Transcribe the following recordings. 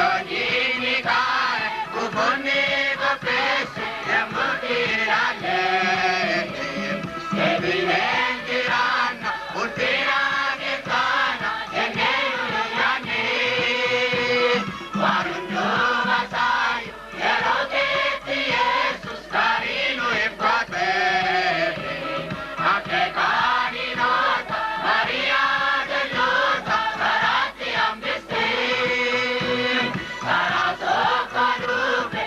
ogni negare, confoneva presso e ammorirà e diventeranno ultima che sana e negli anni. Guarda sai, ero che Jesus carino e fratelli, anche carinata Maria dell'Uta, sarà ti ambesti, sarà sopra lupe,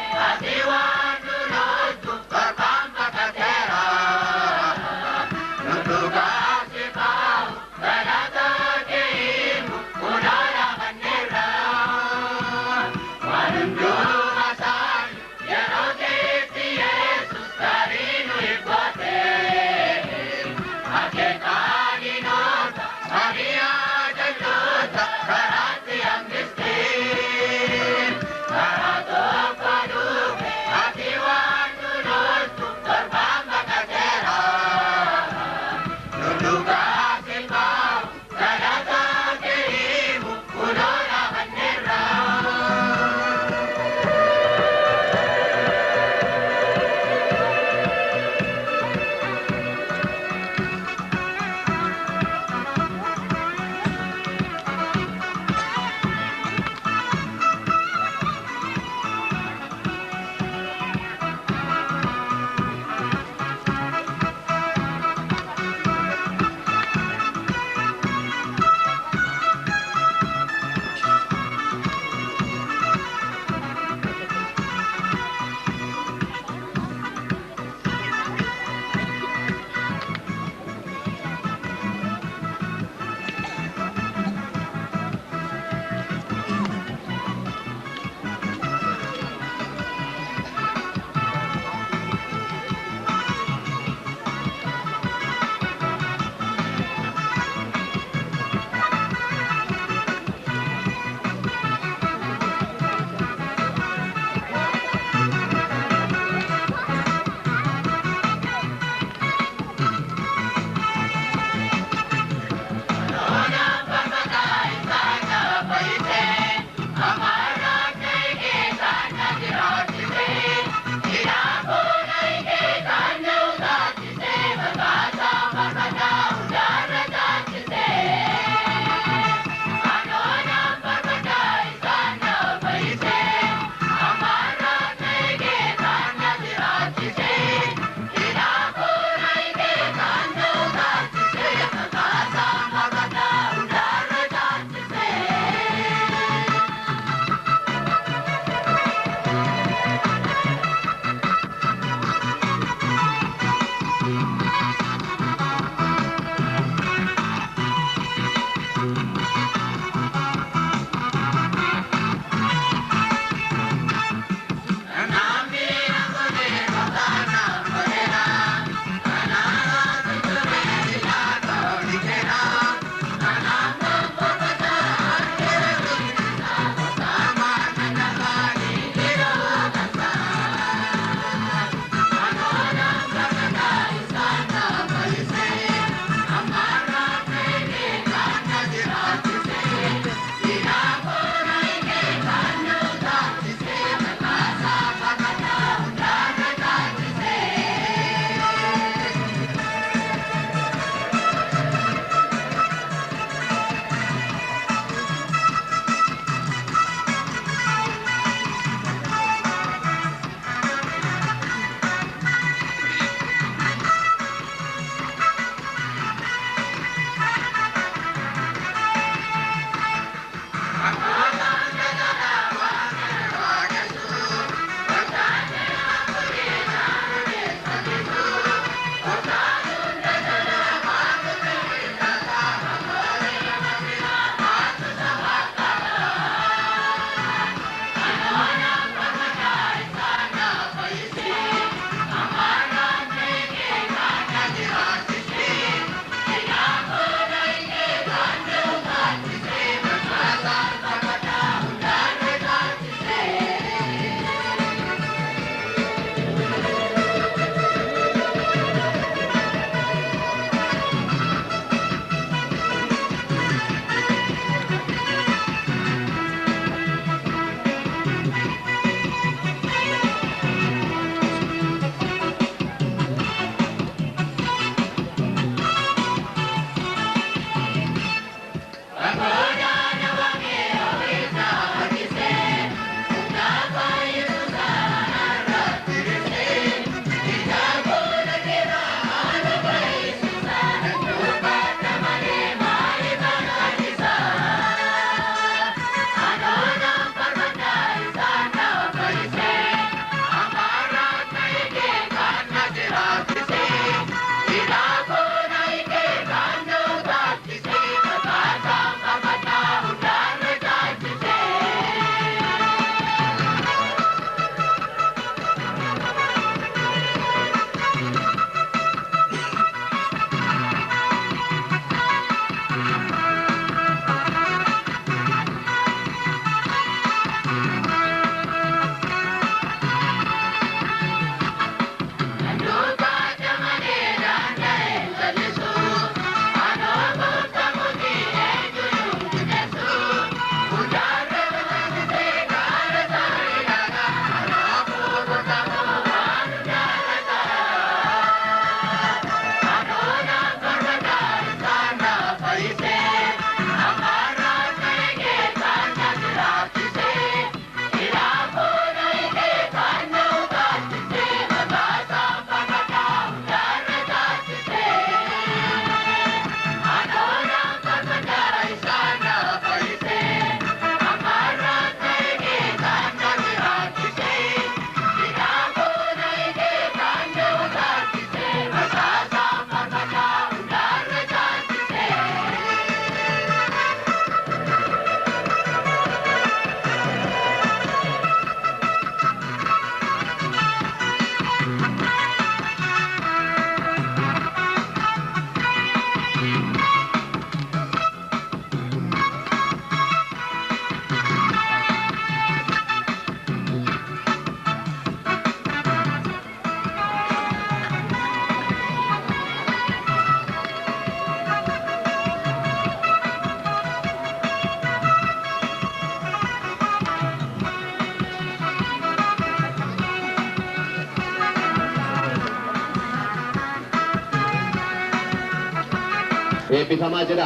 ኤቢፈማ ጀዳ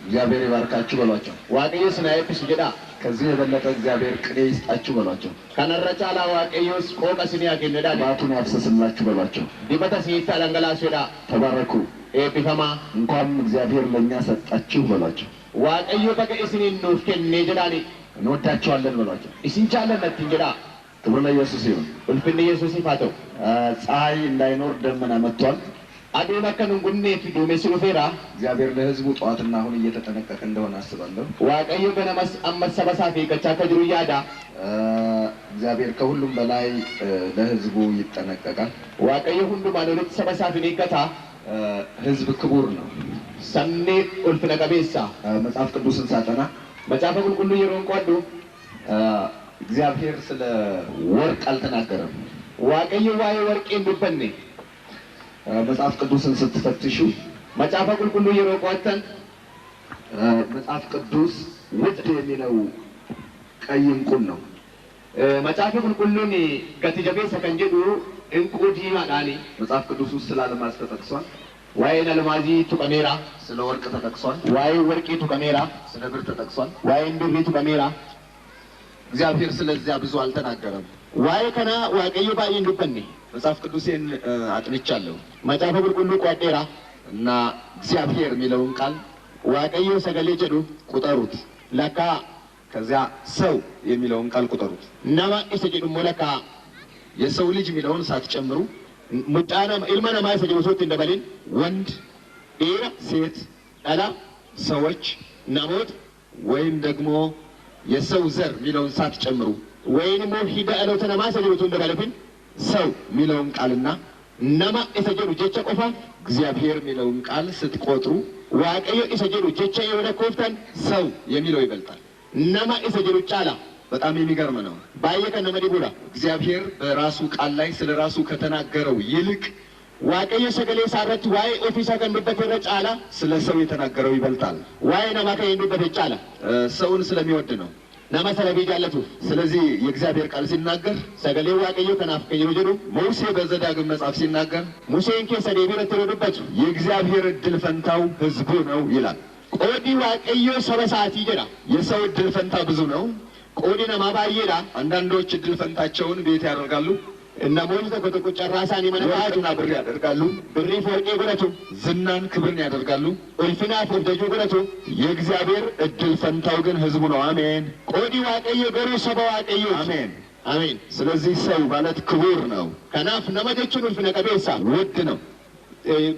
እግዚአብሔር ይባርካችሁ በሏቸው። ዋቀዮስ ናይፕስ ጀዳ ከዚህ የበለጠ እግዚአብሔር ቅኔ ይስጣችሁ በሏቸው። ከነረቻላ ዋቀዮስ ቆቀስኒ ያገነዳ ባቱን ያፍሰስላችሁ በሏቸው። ዲበተ ሲታ ለንገላሱዳ ተባረኩ። ኤቢፈማ እንኳን እግዚአብሔር ለኛ ሰጣችሁ በሏቸው። ዋቀዮ በቀስኒ ኑፍ ከኔ ጀዳኒ እንወዳቸዋለን በሏቸው። ኢሲንቻለን ነትንጀዳ ክብር ለኢየሱስ ይሁን። እልፍን ኢየሱስ ይፋተው። ፀሐይ እንዳይኖር ደመና መጥቷል። አዶና ከንጉኔ ፊዱሜ ሲሉፌራ እግዚአብሔር ለሕዝቡ ጠዋትና አሁን እየተጠነቀቀ እንደሆነ አስባለሁ። ዋቀዮ በነመስ አመሰበሳፊ ከቻ ከጅሩ ያዳ እግዚአብሔር ከሁሉም በላይ ለሕዝቡ ይጠነቀቃል። ዋቀዮ ሁሉ ማለት ሰበሳፊ ነከታ ሕዝብ ክቡር ነው። ሰኔ ኡልፍነ ቀቤሳ መጽሐፍ ቅዱስን ሳጠና መጽሐፈ ቁልቁሉ የሮን ቆዱ እግዚአብሔር ስለ ወርቅ አልተናገረም። ዋቀዮ ዋይ ወርቅ እንዱበኔ መጽሐፍ ቅዱስን ስትፈትሹ መጽሐፈ ቁልቁሉ የሮን ቆተን መጽሐፍ ቅዱስ ውድ የሚለው ቀይ እንቁን ነው። መጽሐፈ ቁልቁሉን ገትጀቤሰ ከንጀዱ እንቁ ዲማዳኒ መጽሐፍ ቅዱስ ውስጥ ስለ አልማዝ ተጠቅሷል። ዋይ ለልማዚ ቱቀሜራ ስለ ወርቅ ተጠቅሷል። ዋይ ወርቂ ቱቀሜራ ስለ ብር ተጠቅሷል። ዋይ እንድሪ ቱቀሜራ እግዚአብሔር ስለዚያ ብዙ አልተናገረም። ዋይ ከና ዋቀዮ ባይ እንዱበኔ መጽሐፍ ቅዱሴን አጥንቻለሁ መጽሐፈ ቁልቁሉ ቆዴራ እና እግዚአብሔር የሚለውን ቃል ዋቀዮ ሰገሌ ጀዱ ቁጠሩት። ለካ ከዚያ ሰው የሚለውን ቃል ቁጠሩት። ነማ ኢሰ ጀዱ ሞለካ የሰው ልጅ የሚለውን ሳትጨምሩ ሙጫና ኢልማ ነማ ኢሰ ጀዱ ሶት እንደበሊን ወንድ፣ ዴራ ሴት፣ ዳላ ሰዎች ነሞት ወይም ደግሞ የሰው ዘር የሚለውን ሳትጨምሩ ወይንም ሂዳ አለውተ ነማ ኢሰ ጀዱ እንደበለፊን ሰው የሚለውን ቃልና ነማ ኢሰ ጀዱ ጀቸ ቆፋ እግዚአብሔር የሚለውን ቃል ስትቆጥሩ ዋቀዮ ኢሰ ጀዱ ጀቸ የሆነ ኮፍተን ሰው የሚለው ይበልጣል። ነማ ኢሰ ጀዱ ጫላ በጣም የሚገርም ነው። ባየ ከነመዲ ቡራ እግዚአብሔር በራሱ ቃል ላይ ስለ ራሱ ከተናገረው ይልቅ ዋቀዮ ሰገሌ ሳረት ዋይ ኦፊሳ ከንዱበት ጫላ ስለ ሰው የተናገረው ይበልጣል። ዋይ ነማ ከንዱበት ጫላ ሰውን ስለሚወድ ነው። ነማ ሰለቢ ጃለቱ ስለዚህ የእግዚአብሔር ቃል ሲናገር ሰገሌ ዋቀዮ ከናፍ ከየሩ ጀዱ ሙሴ በዘዳግም መጽሐፍ ሲናገር ሙሴን ኬሰ ዴቢረ ተረዱበት የእግዚአብሔር እድል ፈንታው ሕዝቡ ነው ይላል። ቆዲ ዋቀዮ ሰበሳቲ ጀዳ የሰው እድል ፈንታ ብዙ ነው። ቆዲ ነማ ባየዳ አንዳንዶች እድል ፈንታቸውን ቤት ያደርጋሉ። እነሞኝ ተቆጥቆ ጨራሳን ወርቅና ብር ያደርጋሉ። ብሪ ፎርቄ ጉረቱ ዝናን ክብርን ያደርጋሉ። ኡልፊና ፎርደጁ ጉረቱ የእግዚአብሔር እድል ፈንታው ግን ሕዝቡ ነው። አሜን። ቆዲ ዋቀዮ ገሩ ሰባ ዋቀዮ አሜን። አሜን። ስለዚህ ሰው ማለት ክቡር ነው። ከናፍ ነመጀቹን ኡልፊነ ቀቤሳ ውድ ነው።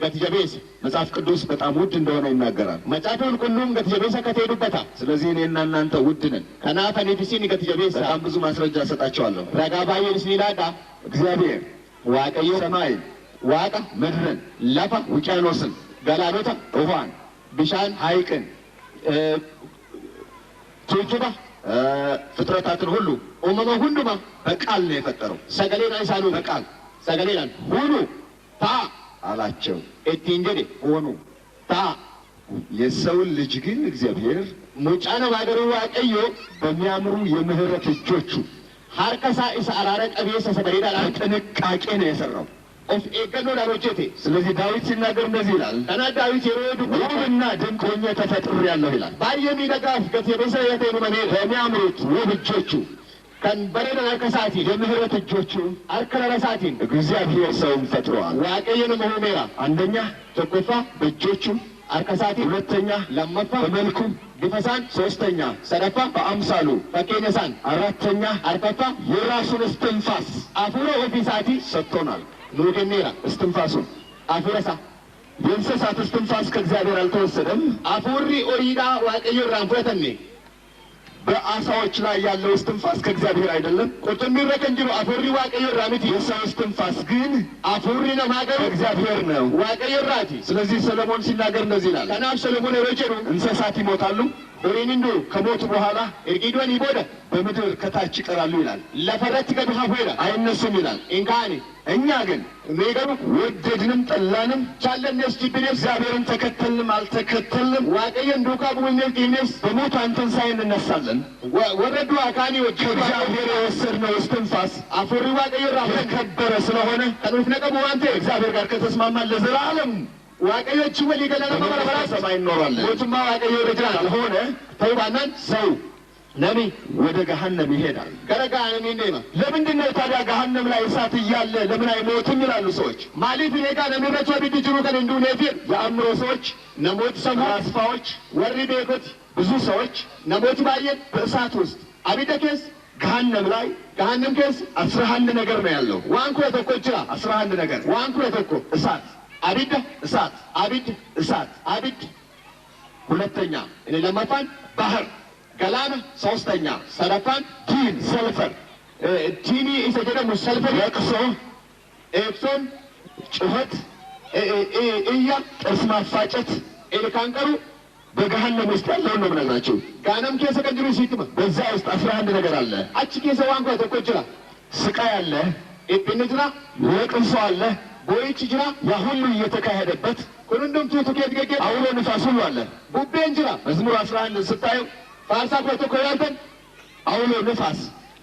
ገትጀቤስ መጽሐፍ ቅዱስ በጣም ውድ እንደሆነ ይናገራል። መጽሐፈ ቁልቁሉም ገትጀቤሳ ከተሄዱበታ ስለዚህ እኔና እናንተ ውድ ነን። ከናፈ ኔፊሲን ገትጀቤሳ በጣም ብዙ ማስረጃ ሰጣቸዋለሁ። ረጋ ባየን ስኒላዳ እግዚአብሔር ዋቀዮ ሰማይን፣ ዋቃ ምድርን፣ ለፋ ውቅያኖስን፣ ገላኖታ ውሃን፣ ቢሻን ሐይቅን፣ ቱልቱባ ፍጥረታትን ሁሉ ኡመማ ሁንዱማ በቃል ነው የፈጠረው። ሰገሌን አይሳኑ በቃል ሰገሌን ሁሉ ታ አላቸው እቲን ጀዴ ሆኑ። ታ የሰውን ልጅ ግን እግዚአብሔር ሙጫነ ባገሩ ዋቀዮ በሚያምሩ የምህረት እጆቹ ሀርከሳ ኢሳ አራረ ቀቤሰ ሰበሬዳ ጥንቃቄ ነው የሰራው። ኦፍ ኤገኖ ዳሮቼቴ ስለዚህ ዳዊት ሲናገር እንደዚህ ይላል፣ ከና ዳዊት የሮዱ ውብና ድንቅ ሆኜ ተፈጥሬአለሁ ይላል። ባየሚ ደጋፍ ገትየቤሰ የተኑ መኔ በሚያምሩት ውብ እጆቹ ከን በሬዳ አርከሳቲ የምህረት እጆቹ አርከረሳቲን እግዚአብሔር ሰውን ፈጥሯል። ዋቀየን መሆሜራ አንደኛ ተቆፋ በእጆቹ አርከሳቲ፣ ሁለተኛ ለመፋ በመልኩ፣ ቢፈሳን፣ ሶስተኛ ሰደፋ በአምሳሉ፣ ፈኬነሳን፣ አራተኛ አርከፋ የራሱን እስትንፋስ አፉሮ ኦፊሳቲ ሰጥቶናል። ኑገኔራ እስትንፋሱን አፉረሳ የእንስሳት እስትንፋስ ከእግዚአብሔር አልተወሰደም። አፉሪ ኦይዳ ዋቀዮ ራንፈተኔ በአሳዎች ላይ ያለው እስትንፋስ ከእግዚአብሔር አይደለም። ቁጥሚረ ከንጅሩ አፉሪ ዋቀዮ ራሚቲ የሰው እስትንፋስ ግን አፉሪ ነማገሩ ከእግዚአብሔር ነው። ዋቀዮ ራቲ ስለዚህ ሰለሞን ሲናገር እንደዚህ ይላል፣ ከናፍ ሰለሞን ሮጀሩ እንስሳት ይሞታሉ፣ ሆሪኒንዱ ከሞቱ በኋላ እርጊዶን ይቦደ በምድር ከታች ይቀራሉ ይላል። ለፈረት ገዱሃ ሆይዳ አይነሱም ይላል። ኢንካኒ እኛ ግን ሜገሩ ወደድንም ጠላንም ቻለነስ ጅብኔስ እግዚአብሔርን ተከተልንም አልተከተልንም ዋቀየን ዱካ ቡኔስ ዲኔስ በሙታን ትንሣኤ እንነሳለን። ወረዱ አካኒ ወጅ ከእግዚአብሔር የወሰድነው እስትንፋስ አፉሪ ዋቀዮ ራፍ የከበረ ስለሆነ ከኑፍ ነቀቡ ዋንቴ እግዚአብሔር ጋር ከተስማማን ለዘላለም ዋቀዮች ወሊ ገለና ማባራ ሰማይ እንኖራለን። ሞቱማ ዋቀዮ ረጅና ካልሆነ ተውባናን ሰው ነሚ ወደ ገሃነም ይሄዳል። ገረጋነም እንዴማ ለምንድን ነው ታዲያ ገሃነም ላይ እሳት እያለ ለምን አይሞቱም ይላሉ ሰዎች። ማሊፍ ኔጋ ነሚረቶ ቢድጅሩ ከን እንዱ ነፊር የአእምሮ ሰዎች፣ ነሞት ሰሙ አስፋዎች፣ ወሪ ቤኮት ብዙ ሰዎች ነሞት ባየን በእሳት ውስጥ አቢደ ኬስ ገሃነም ላይ ገሃነም ኬስ 11 ነገር ነው ያለው። ዋንኩ የተኮ ይችላ 11 ነገር ዋንኩ የተኮ እሳት፣ አቢደ እሳት፣ አቢድ እሳት፣ አቢድ ሁለተኛ እኔ ለማፋን ባህር፣ ገላና ሶስተኛ ሰረፋን ቲን፣ ሰልፈር፣ ቲኒ ኢሰጀደሙ ሰልፈር ለቅሶ፣ ኤፕሶን ጩኸት፣ እያ ጥርስ ማፋጨት ኤልካንቀሩ በገሃነም ውስጥ ያለውን ነው የምነግራችሁ። ጋነም ኬሰ ቀንጅሩ ሲትማ በዛ ውስጥ 11 ነገር አለ። አቺ ኬሰ ዋንኩ የተኮ ይችላ ስቃይ አለ፣ ኢፕን ጅራ ለቅሶ አለ። ቦይች ጅራ ያ ሁሉ እየተካሄደበት ኩንንዱም ቱቱ ኬት ገጌ አውሎ ንፋስ ሁሉ አለ። ቡቤን ጅራ መዝሙር 11 ስታዩ ፋርሳ ኮቶ ኮያንተን አውሎ ንፋስ፣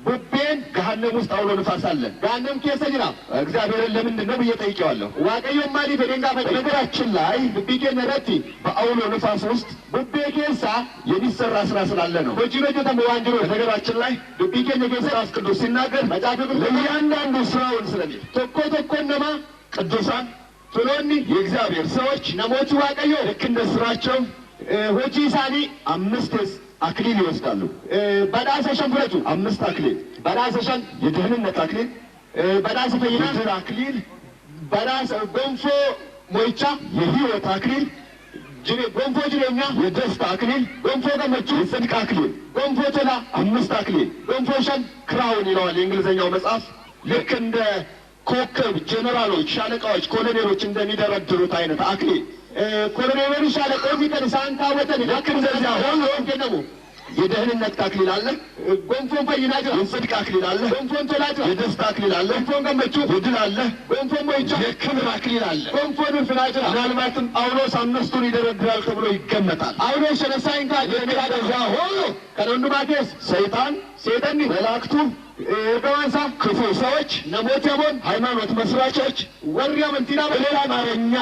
ቡቤን ገሃነም ውስጥ አውሎ ንፋስ አለ። ጋነም ኬሰ ጅራ እግዚአብሔርን ለምንድን ነው ብዬ ጠይቄዋለሁ። ዋቀዮ ማሊ በደንጋ ፈጭ በነገራችን ላይ ቢኬ ነረቲ በአውሎ ንፋስ ውስጥ ቡቤ ኬሳ የሚሰራ ስራ ስላለ ነው። ሆጂ በጆ ተመዋንጅሮ በነገራችን ላይ ቢኬ ነጌሰ መጽሐፍ ቅዱስ ሲናገር መጻፍ ለእያንዳንዱ ስራውን ስለሚል ቶኮ ቶኮ ነማ ቅዱሳን ፍሎኒ የእግዚአብሔር ሰዎች ነሞቹ ዋቀዮ ልክ እንደ ስራቸው ሆጂ ሳኒ 5 አክሊል ይወስዳሉ። በዳሰ ሸንፍረቱ 5 አክሊል፣ በዳሰ ሸን የደህንነት አክሊል፣ በዳሰ ፈይና የድል አክሊል፣ በዳሰ ጎንፎ ሞይቻ የህይወት አክሊል፣ ጎንፎ ጅሬኛ የደስታ አክሊል፣ ጎንፎ ገመቹ የጽድቅ አክሊል፣ ጎንፎ ቶላ 5 አክሊል፣ ጎንፎ ሸን ክራውን ይለዋል የእንግሊዝኛው መጽሐፍ። ልክ እንደ ኮከብ ጀነራሎች፣ ሻለቃዎች፣ ኮሎኔሎች እንደሚደረድሩት አይነት አክሊል ኮሎኔሎች ሻለቆሚ ከን ሳንታ ወተን ልክ እንደዚያ ሆኖ ገነሙ የደህንነት አክሊል አለ፣ ጎንፎን ፈይና ጅራ የጽድቅ አክሊል አለ፣ ጎንፎን ቶላ ጅራ የደስታ አክሊል አለ፣ ጎንፎን ገመቹ የድል አለ፣ ጎንፎን ሞይቻ የክብር አክሊል አለ። ጎንፎን ፍና ጅራ ምናልባትም ጳውሎስ 5ቱን ይደረድራል ተብሎ ይገመታል። አውሎ ሸነሳይን ካ እንደዚያ ሆኖ ከነንዱ ባቴስ ሰይጣን፣ ሴጠኒ መላእክቱ፣ ገዋንሳ ክፉ ሰዎች፣ ነሞት የቦን ሃይማኖት መስራቾች፣ ወሪ አመንቲና በሌላ አማርኛ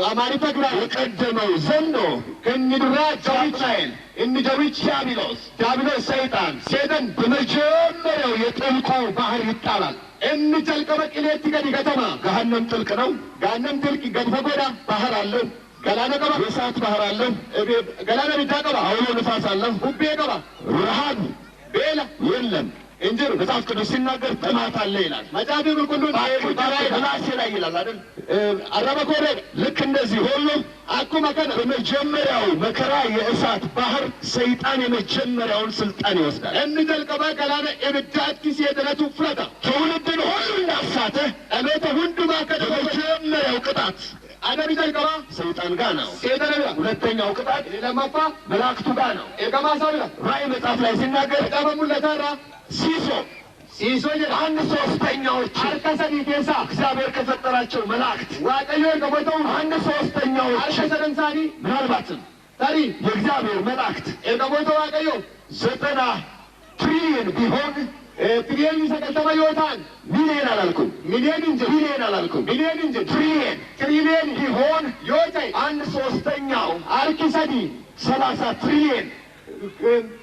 አማሪተ ግራ የቀደመው ዘንዶ ከኝድራ ጃዊች ሳጥናኤል፣ እንጀዊች ዲያብሎስ፣ ሰይጣን ሴጠን በመጀመሪያው የጥልቁ ባህር ይጣላል። እንጀልቀበ ቅሌት ገዲ ከተማ ገሃነም ጥልቅ ነው። ጋነም ትልቅ ገድፈ ጎዳ ባህር አለው፣ ገላነ ቀባ የእሳት ባህር አለው፣ ገላነ ብዳ ቀባ አውሎ ንፋስ አለው፣ ቡቤ ቀባ ረሃብ ቤላ የለም። እንጅር መጽሐፍ ቅዱስ ሲናገር ጥማት አለ ይላል። መጻፊ ብርቁንዱን በራሴ ላይ ይላል አይደል? አረበ ኮሬ ልክ እንደዚህ ሁሉ አኩመ ከነ በመጀመሪያው መከራ የእሳት ባህር ሰይጣን የመጀመሪያውን ስልጣን ይወስዳል። እንጀልቀበ ገላነ እብዳት ሴጠነቱ ፍረታ ትውልድን ሁሉ እንዳሳተ እሎተ ሁንዱማ ከነ በመጀመሪያው ቅጣት አነቢ ጀልቀባ ሰይጣን ጋር ነው። ሴጠነ ብላ ሁለተኛው ቅጣት ለማፋ መላእክቱ ጋር ነው። ኤገማሳ ብላ ራእይ መጽሐፍ ላይ ሲናገር ጠበሙለታራ ሲሶ ሲሶ 1/3 አርከሰኒ ኬሳ እግዚአብሔር ከፈጠራቸው መላእክት ዋቀዮ ገቦተው 1/3 አርከሰደንሳኒ ምናልባትም ታሪ የእግዚአብሔር መላእክት ኤገቦተ ዋቀዮ 90 ትሪሊየን ቢሆን ትሪሊየን ሰቀልተመ ይወታን ሚሊየን አላልኩም፣ ሚሊየን እንጂ ቢሊየን አላልኩም፣ ሚሊየን እንጂ ትሪሊየን ቢሆን ይወታይ 1/3 አርኪሰዲ 30 ትሪሊየን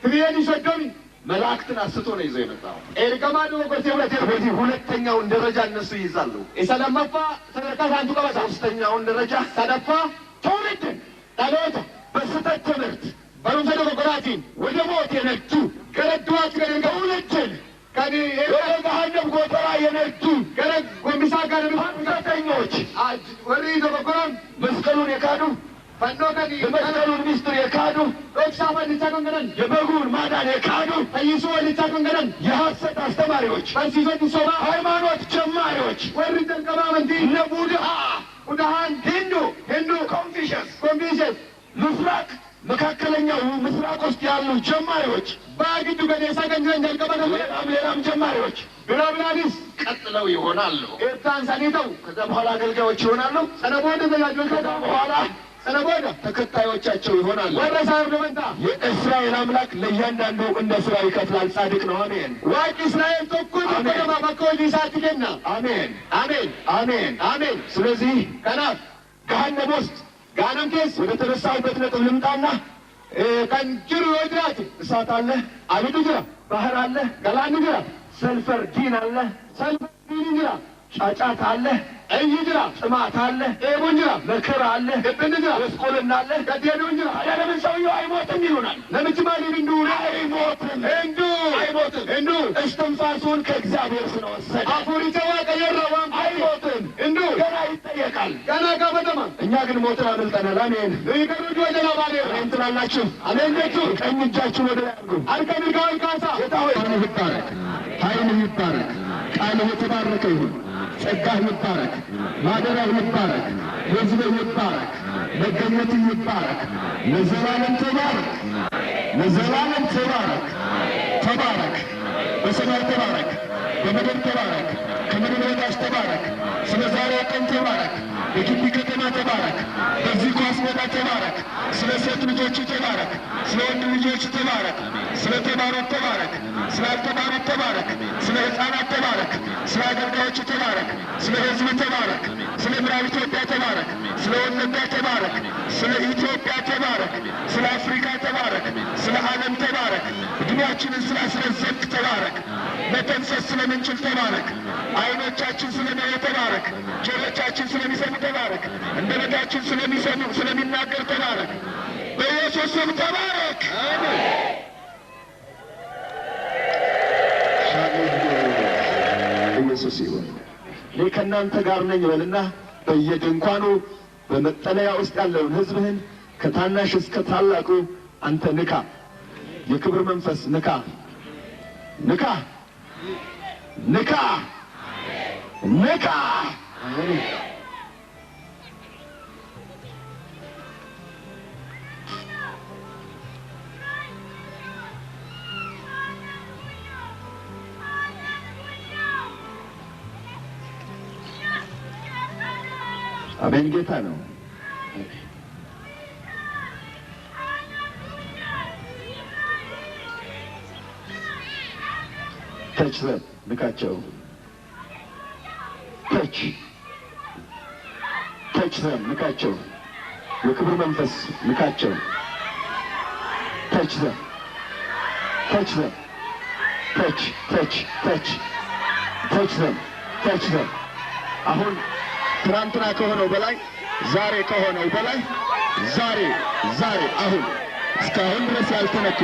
ትሪሊየን ይሰዶሚ መላእክትን አስቶ ነው ይዞ የመጣው። ኤርገማ ነው ወርቴ በዚህ ሁለተኛውን ደረጃ እነሱ ይይዛሉ። ኢሰለመፋ ተደርካስ አንቱ ቀበሳ ሶስተኛውን ደረጃ ሰደፋ ትውልድን ዳሎታ በስህተት ትምህርት በሩንፈ ዶጎራቲን ወደ ሞት የነዱ ገረድዋት ገረድ ትውልድን ከኒ ወደ ገሃነም ጎተራ የነዱ ገረ ጎንቢሳ ጋር ሐሰተኞች ወሪ ዶጎራን መስቀሉን የካዱ ፈኖ ከኒ የመስቀሉን ሚስጥር የካዱ ዶክሳ ፈንቻ ገንገረን የበጉን ማዳን የካዱ ፈይሱ ወልቻ ገንገረን የሐሰት አስተማሪዎች ፈንሲሶት ሶባ ሃይማኖት ጀማሪዎች ወሪ ጀልቀባ መንቲ እነ ቡድሃ፣ ቡድሃን ሂንዱ፣ ኮንፊሽየስ ምስራቅ መካከለኛው ምስራቅ ውስጥ ያሉ ጀማሪዎች ባግዱ ገኔሳ ገንጀን ጀልቀባ ሌላም ጀማሪዎች ብራብላዲስ ቀጥለው ይሆናሉ። ኤርታን ሰኒተው ከዛ በኋላ አገልጋዮች ይሆናሉ። ሰነቦደ ተያጆል ከዛ በኋላ ሰነቦደ ተከታዮቻቸው ይሆናሉ። ወረሳር ደመንታ የእስራኤል አምላክ ለእያንዳንዱ እንደ ስራው ይከፍላል። ጻድቅ ነው። አሜን። ዋቂ እስራኤል ተኩል ተደማ ማኮጂ ሳትገና አሜን፣ አሜን አሜን፣ አሜን። ስለዚህ ከናፍ ገሃነም ውስጥ ጋነምቴስ ወደ ተነሳሁበት ነጥብ ልምጣና ከንጅሩ ወድራት እሳት አለ፣ አብዱ ጅራ፣ ባህር አለ፣ ገላን ጅራ፣ ሰልፈር ዲን አለ፣ ሰልፈር ዲን ጅራ፣ ጫጫት አለ፣ እይ ጅራ፣ ጥማት አለ፣ ኤቦን ጅራ፣ መከራ አለ፣ እብን ጅራ፣ ወስቆልና አለ፣ ገዴዶን ጅራ። ታዲያ ለምን ሰውየው አይሞትም ይሉናል? ለምጅማሌ እንዱ አይሞትም እንዱ እስትንፋሱን ከእግዚአብሔር ስለወሰደ አፉሪተዋ ቀየረዋም አይሞትም እንዱ ገና ይጠየቃል፣ ገና ጋበተማ። እኛ ግን ሞትን አመልጠናል። አሜን ይገሩድ ወደላ ባሌ አሜን ትላላችሁ። አሜን ቤቱ ቀኝ እጃችሁን ወደ ላይ አድርጉ። አርከንጋዊ ካሳ ጌታ ሆይ ኃይልህ ይባረክ፣ ኃይልህ ይባረክ፣ ቃልህ የተባረከ ይሁን። ጸጋህ ይባረክ፣ ማደሪያህ ይባረክ፣ ሕዝብህ ይባረክ፣ መገኘትህ ይባረክ። ለዘላለም ተባረክ፣ ለዘላለም ተባረክ። ተባረክ፣ በሰማይ ተባረክ፣ በምድር ተባረክ፣ ከምድር በታች ተባረክ። ስለ ዛሬው ቀን ተባረክ፣ በግቢ ከተማ ተባረክ፣ በዚህ ኳስ ሜዳ ተባረክ። ስለ ሴት ልጆች ተባረክ፣ ስለ ወንድ ልጆች ተባረክ። ስለ ተማሩት ተባረክ፣ ስላልተማሩት ተባረክ። ስለ ሕፃናት ተባረክ፣ ስለ አገልጋዮች ተባረክ። ስለ ሕዝብ ተባረክ፣ ስለ ምዕራብ ኢትዮጵያ ተባረክ፣ ስለ ወለጋ ተባረክ፣ ስለ ኢትዮጵያ ተባረክ፣ ስለ አፍሪካ ተባረክ፣ ስለ ዓለም ተባረክ። ዕድሜያችንን ስላስረዘምክ ተባረክ። መተንፈስ ስለምንችል ተባረክ። ዓይኖቻችን ስለሚያዩ ተባረክ። ጆሮቻችን ስለሚሰሙ ተባረክ። አንደበታችን ስለሚናገር ተባረክ። በኢየሱስ ስም ተባረክ። ኢየሱስ ይሁን። እኔ ከእናንተ ጋር ነኝ በልና በየድንኳኑ በመጠለያ ውስጥ ያለውን ሕዝብህን ከታናሽ እስከ ታላቁ አንተ ንካ። የክብር መንፈስ ንካ፣ ንካ፣ ንካ፣ ንካ። አሜን። ጌታ ነው። ተች ዘም ንካቸው። ተች ዘም ንካቸው። የክብር መንፈስ ንካቸው። ተች ዘም ተች ዘም ተች ዘም አሁን ትናንትና ከሆነው በላይ ዛሬ ከሆነው በላይ ዛሬ አሁን እስካሁን ድረስ ያልተነኩ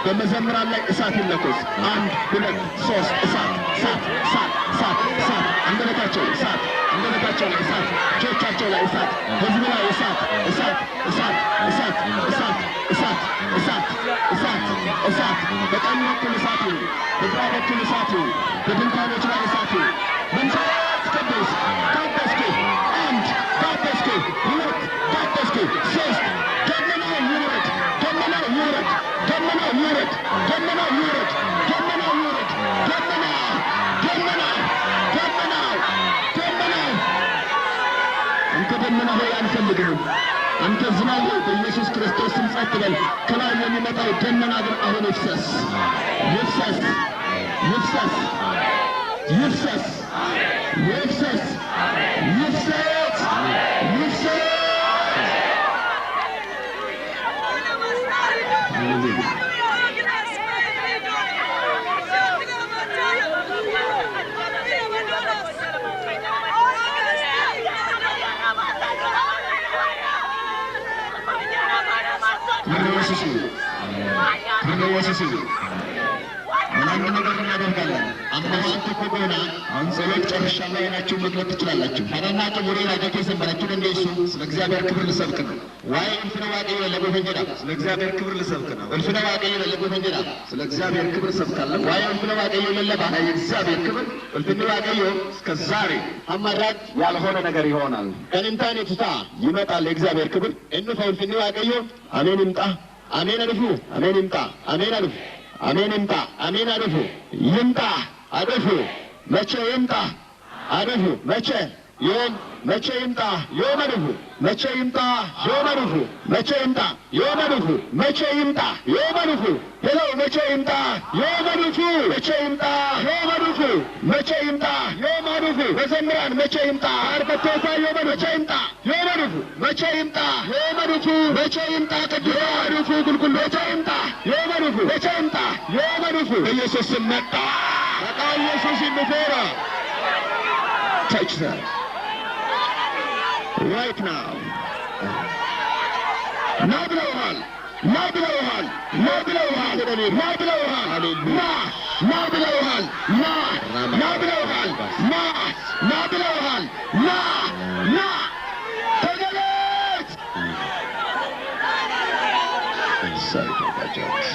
በመዘምራን ላይ እሳት ይለኮስ። 1 2 3 እሳት እሳት እሳት እሳት እሳት። አንደበታቸው እሳት፣ አንደበታቸው ላይ እሳት፣ እጆቻቸው ላይ እሳት፣ ሕዝብ ላይ እሳት እሳት እሳት እሳት እሳት እሳት እሳት እሳት እሳት። በቀኝ በኩል እሳት ይሁን፣ በግራ በኩል እሳት ይሁን፣ በድንኳኖች ላይ እሳት ይሁን። መንፈስ ቅዱስ ጋበዝኩ። 1 ጋበዝኩ፣ 2 ጋበዝኩ፣ 3 ደመናው ይውረድ፣ ደመናው ይውረድ፣ ደመናው ይውረድ፣ ደመናው ይውረድ፣ ደመናው ይውረድ፣ ደመናው ደመናው ደመናው ደመናው። አንተ ደመና ሆይ አንፈልግህም። አንተ ዝናብ ሆይ በኢየሱስ ክርስቶስ ስም ጸጥ በል። ከላይ የሚመጣው ደመና ግን አሁን ይፍሰስ፣ ይፍሰስ፣ ይፍሰስ፣ ይፍሰስ፣ ይፍሰስ፣ ይፍሰስ፣ ይፍሰስ። አንድ ነገር እናደርጋለን። አምባሳንተ ኮጎና አሁን ጸሎት ጨርሻለሁ። አይናችሁ መግለጥ ትችላላችሁ። ታናና ጨሙሬ ላገቴ ሰንበራችሁ እንደሱ ስለ እግዚአብሔር ክብር ልሰብክ ነው። ዋይ እንፍነ ዋቀይ ለጎፈንጀራ ስለ እግዚአብሔር ክብር ልሰብክ ነው። እንፍነ ዋቀይ ለጎፈንጀራ ስለ እግዚአብሔር ክብር ሰብካለሁ። ዋይ እንፍነ ዋቀይ ለለባና የእግዚአብሔር ክብር እንፍነ ዋቀይ እስከ ዛሬ አማራጭ ያልሆነ ነገር ይሆናል። ከእንታኔ ትታ ይመጣል የእግዚአብሔር ክብር እንፈው እንፍነ ዋቀይ አሜን ይምጣ፣ አሜን አልፉ፣ አሜን ይምጣ፣ አሜን አልፉ፣ አሜን ይምጣ፣ አሜን አልፉ፣ ይምጣ፣ አልፉ፣ መቼ ይምጣ፣ አልፉ፣ መቼ ዮን መቼ ይምጣ ዮመርሁ መቼ ይምጣ ዮመርሁ መቼ ይምጣ ዮመርሁ መቼ ይምጣ ዮመርሁ ሄሎ መቼ ይምጣ ዮመርሁ መቼ ይምጣ ዮመርሁ መቼ ይምጣ ዮመርሁ መዘምራን መቼ ይምጣ አርበቶታ ዮመርሁ መቼ ይምጣ ዮመርሁ መቼ ይምጣ ዮመርሁ መቼ ይምጣ ቅዱስ ዮመርሁ ጉልጉል መቼ ይምጣ ዮመርሁ መቼ ይምጣ ዮመርሁ ኢየሱስ መጣ በቃ ኢየሱስ ይምፈራ touch them right now na bilawhal na bilawhal na bilawhal na bilawhal na bilawhal na bilawhal na bilawhal na tagalet sorry Papa Jones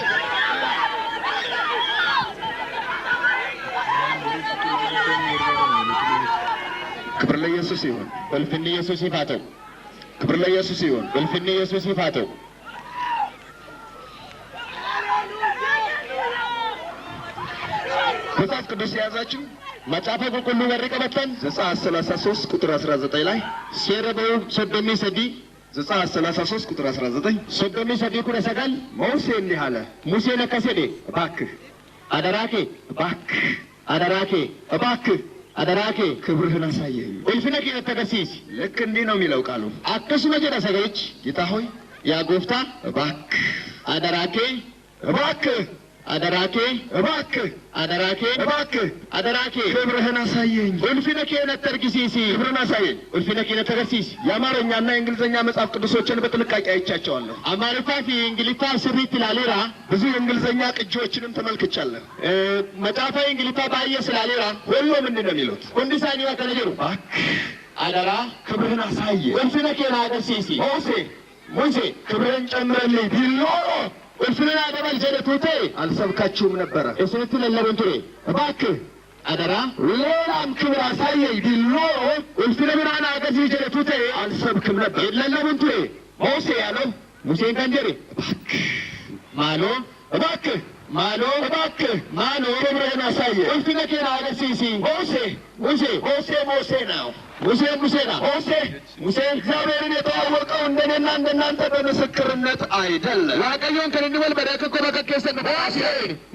ክብር ለኢየሱስ ይሁን እልፍኝ ኢየሱስ ይፋተው ክብር ለኢየሱስ ይሁን እልፍኝ ኢየሱስ ይፋተው መጽሐፍ ቅዱስ የያዛችሁ መጽሐፈ ቁልቁሉ ወሬ ቀበተን ዘጸአት 33 ቁጥር 19 ላይ ሴረበው ሶዶሚ ሰዲ ዘጸአት 33 ቁጥር 19 ሶዶሚ ሰዲ ኩረ ሰጋል ሙሴ እንዲህ አለ ሙሴ ለከሰዴ እባክህ አደራኬ እባክህ አደራኬ እባክህ አደራኬ ክብርህን አሳየኝ እልፍነክ የተገሲስ ልክ እንዲህ ነው የሚለው ቃሉ አክሱመ ጀዳ ሰገች ጌታ ሆይ ያ ጎፍታ እባክህ አደራኬ እባክህ አደራኬ እባክህ አደራኬ እባክህ አደራኬ ክብርህን አሳየኝ እልፍነክ የተርጊሲሲ ክብርህን አሳየኝ እልፍነክ የተገሲስ የአማርኛና የእንግሊዝኛ መጽሐፍ ቅዱሶችን በጥንቃቄ አይቻቸዋለሁ አማርፋፊ እንግሊታ ስሪት ላሌራ ብዙ የእንግሊዝኛ ቅጂዎችንም ተመልክቻለሁ መጽሐፈ እንግሊታ ባየ ስላሌራ ሁሉ ምንድን ነው የሚሉት ሁንዲሳኒ ወከነጀሩ እባክህ አደራ ክብርህን አሳየኝ እልፍነክ የተገሲሲ ሙሴ ክብርህን ጨምረልኝ ቢሎሮ እልፍነና ደበል ጀደቱቴ አልሰብካችሁም ነበረ እሱት ለለበንቱሬ እባክህ አደራ ሌላም ክብር አሳየኝ ቢሎሮ እልፍነና አገዚ ጀደቱቴ አልሰብክም ነበር ለለበንቱሬ ሙሴ ያለው ሙሴን ከንጀሪ እባክህ ማሎ እባክህ ማሎ እባክህ ማሎ ክብርህን አሳየኝ እልፍነኬና አገሲሲ ሙሴ ነው ሙሴ እግዚአብሔርን የተዋወቀው እንደኔና እንደናንተ በምስክርነት አይደለም ዋቀዮን ከንንበል በደከኮ በከከሰን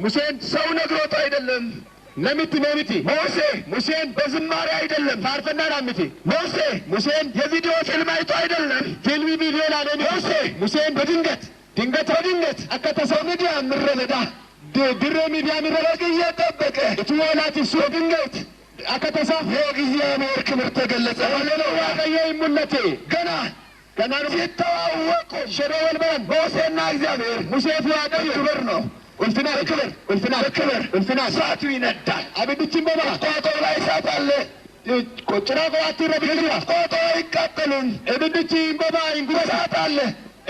ሙሴን ሰው ነግሮት አይደለም ነምቲ ሙሴን በዝማሬ አይደለም ታርፈና ራምቲ ሙሴን የቪዲዮ ፊልም አይቶ አይደለም ፊልም ቪዲዮ ላለን ሙሴን በድንገት አከተሰው ሚዲያ ምረበዳ ድሬ ሚዲያ ምረበቅ እየጠበቀ እትወላት እሱ ድንገት አከተሳ የእግዚአብሔር ክብር ተገለጸ ወለለው ዋቀየ ይሙነቴ ገና ነው ሲተዋወቁ ሸረወል በን ሙሴና እግዚአብሔር ሙሴ ያቀየ ክብር ነው እንትና እሳቱ ይነዳል አብድችን በማ ቆጦ ላይ እሳት አለ ቆጭራ ቆዋት ረብልኝ ቆጦ ይቃጠሉን እብድችን በማ እንጉሳት አለ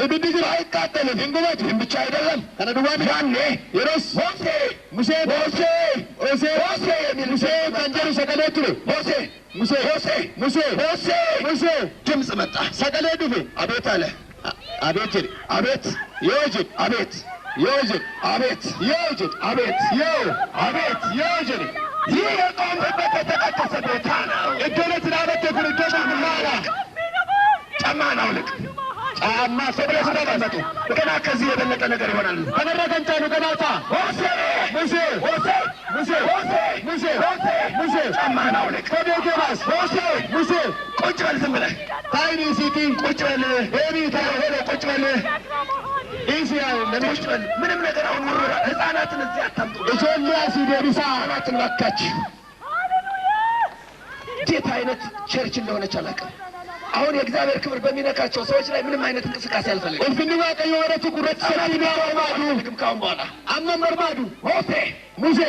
እብድጅ አይቃጠልም እንጉበት ብቻ አይደለም ከነዱዋን ያኔ የሮስ ሙሴ የሚል ሙሴ ከንጀሩ ሰገሌቱ ሙሴ ድምፅ መጣ ሰገሌ ዱፌ አቤት አለ አቤት የወጅድ አቤት ይህ የቆምበት የተቀደሰ ቦታ ነው እደለት ላበት የፍርደት ምናላ ጫማን አውልቅ ጫማ ሰብለ ስለቀመጡ ገና ከዚህ የበለጠ ነገር ይሆናል በነረከንቻኑ ገናታ ሙሴ ጫማን አውልቅ ከቤቴባስ ሙሴ ቁጭ በል ዝም ብለህ ታይኒ ሲቲ ቁጭ በል ቤቢ ታይሄደ ቁጭ በል ኢሲያው ለቁጭ በል ምንም ነገር አሁን ወረራ ህፃናትን እዚህ አታምጡ እጆሊያ ሲደቢሳ ህፃናትን ባካች እንዴት አይነት ቸርች እንደሆነች አላውቅም አሁን የእግዚአብሔር ክብር በሚነካቸው ሰዎች ላይ ምንም አይነት እንቅስቃሴ አልፈልግም እንፍንዋ ቀይ ወረቱ ኩረት ሰላም ያወማዱ ልክምካውን በኋላ አመመርባዱ ሙሴ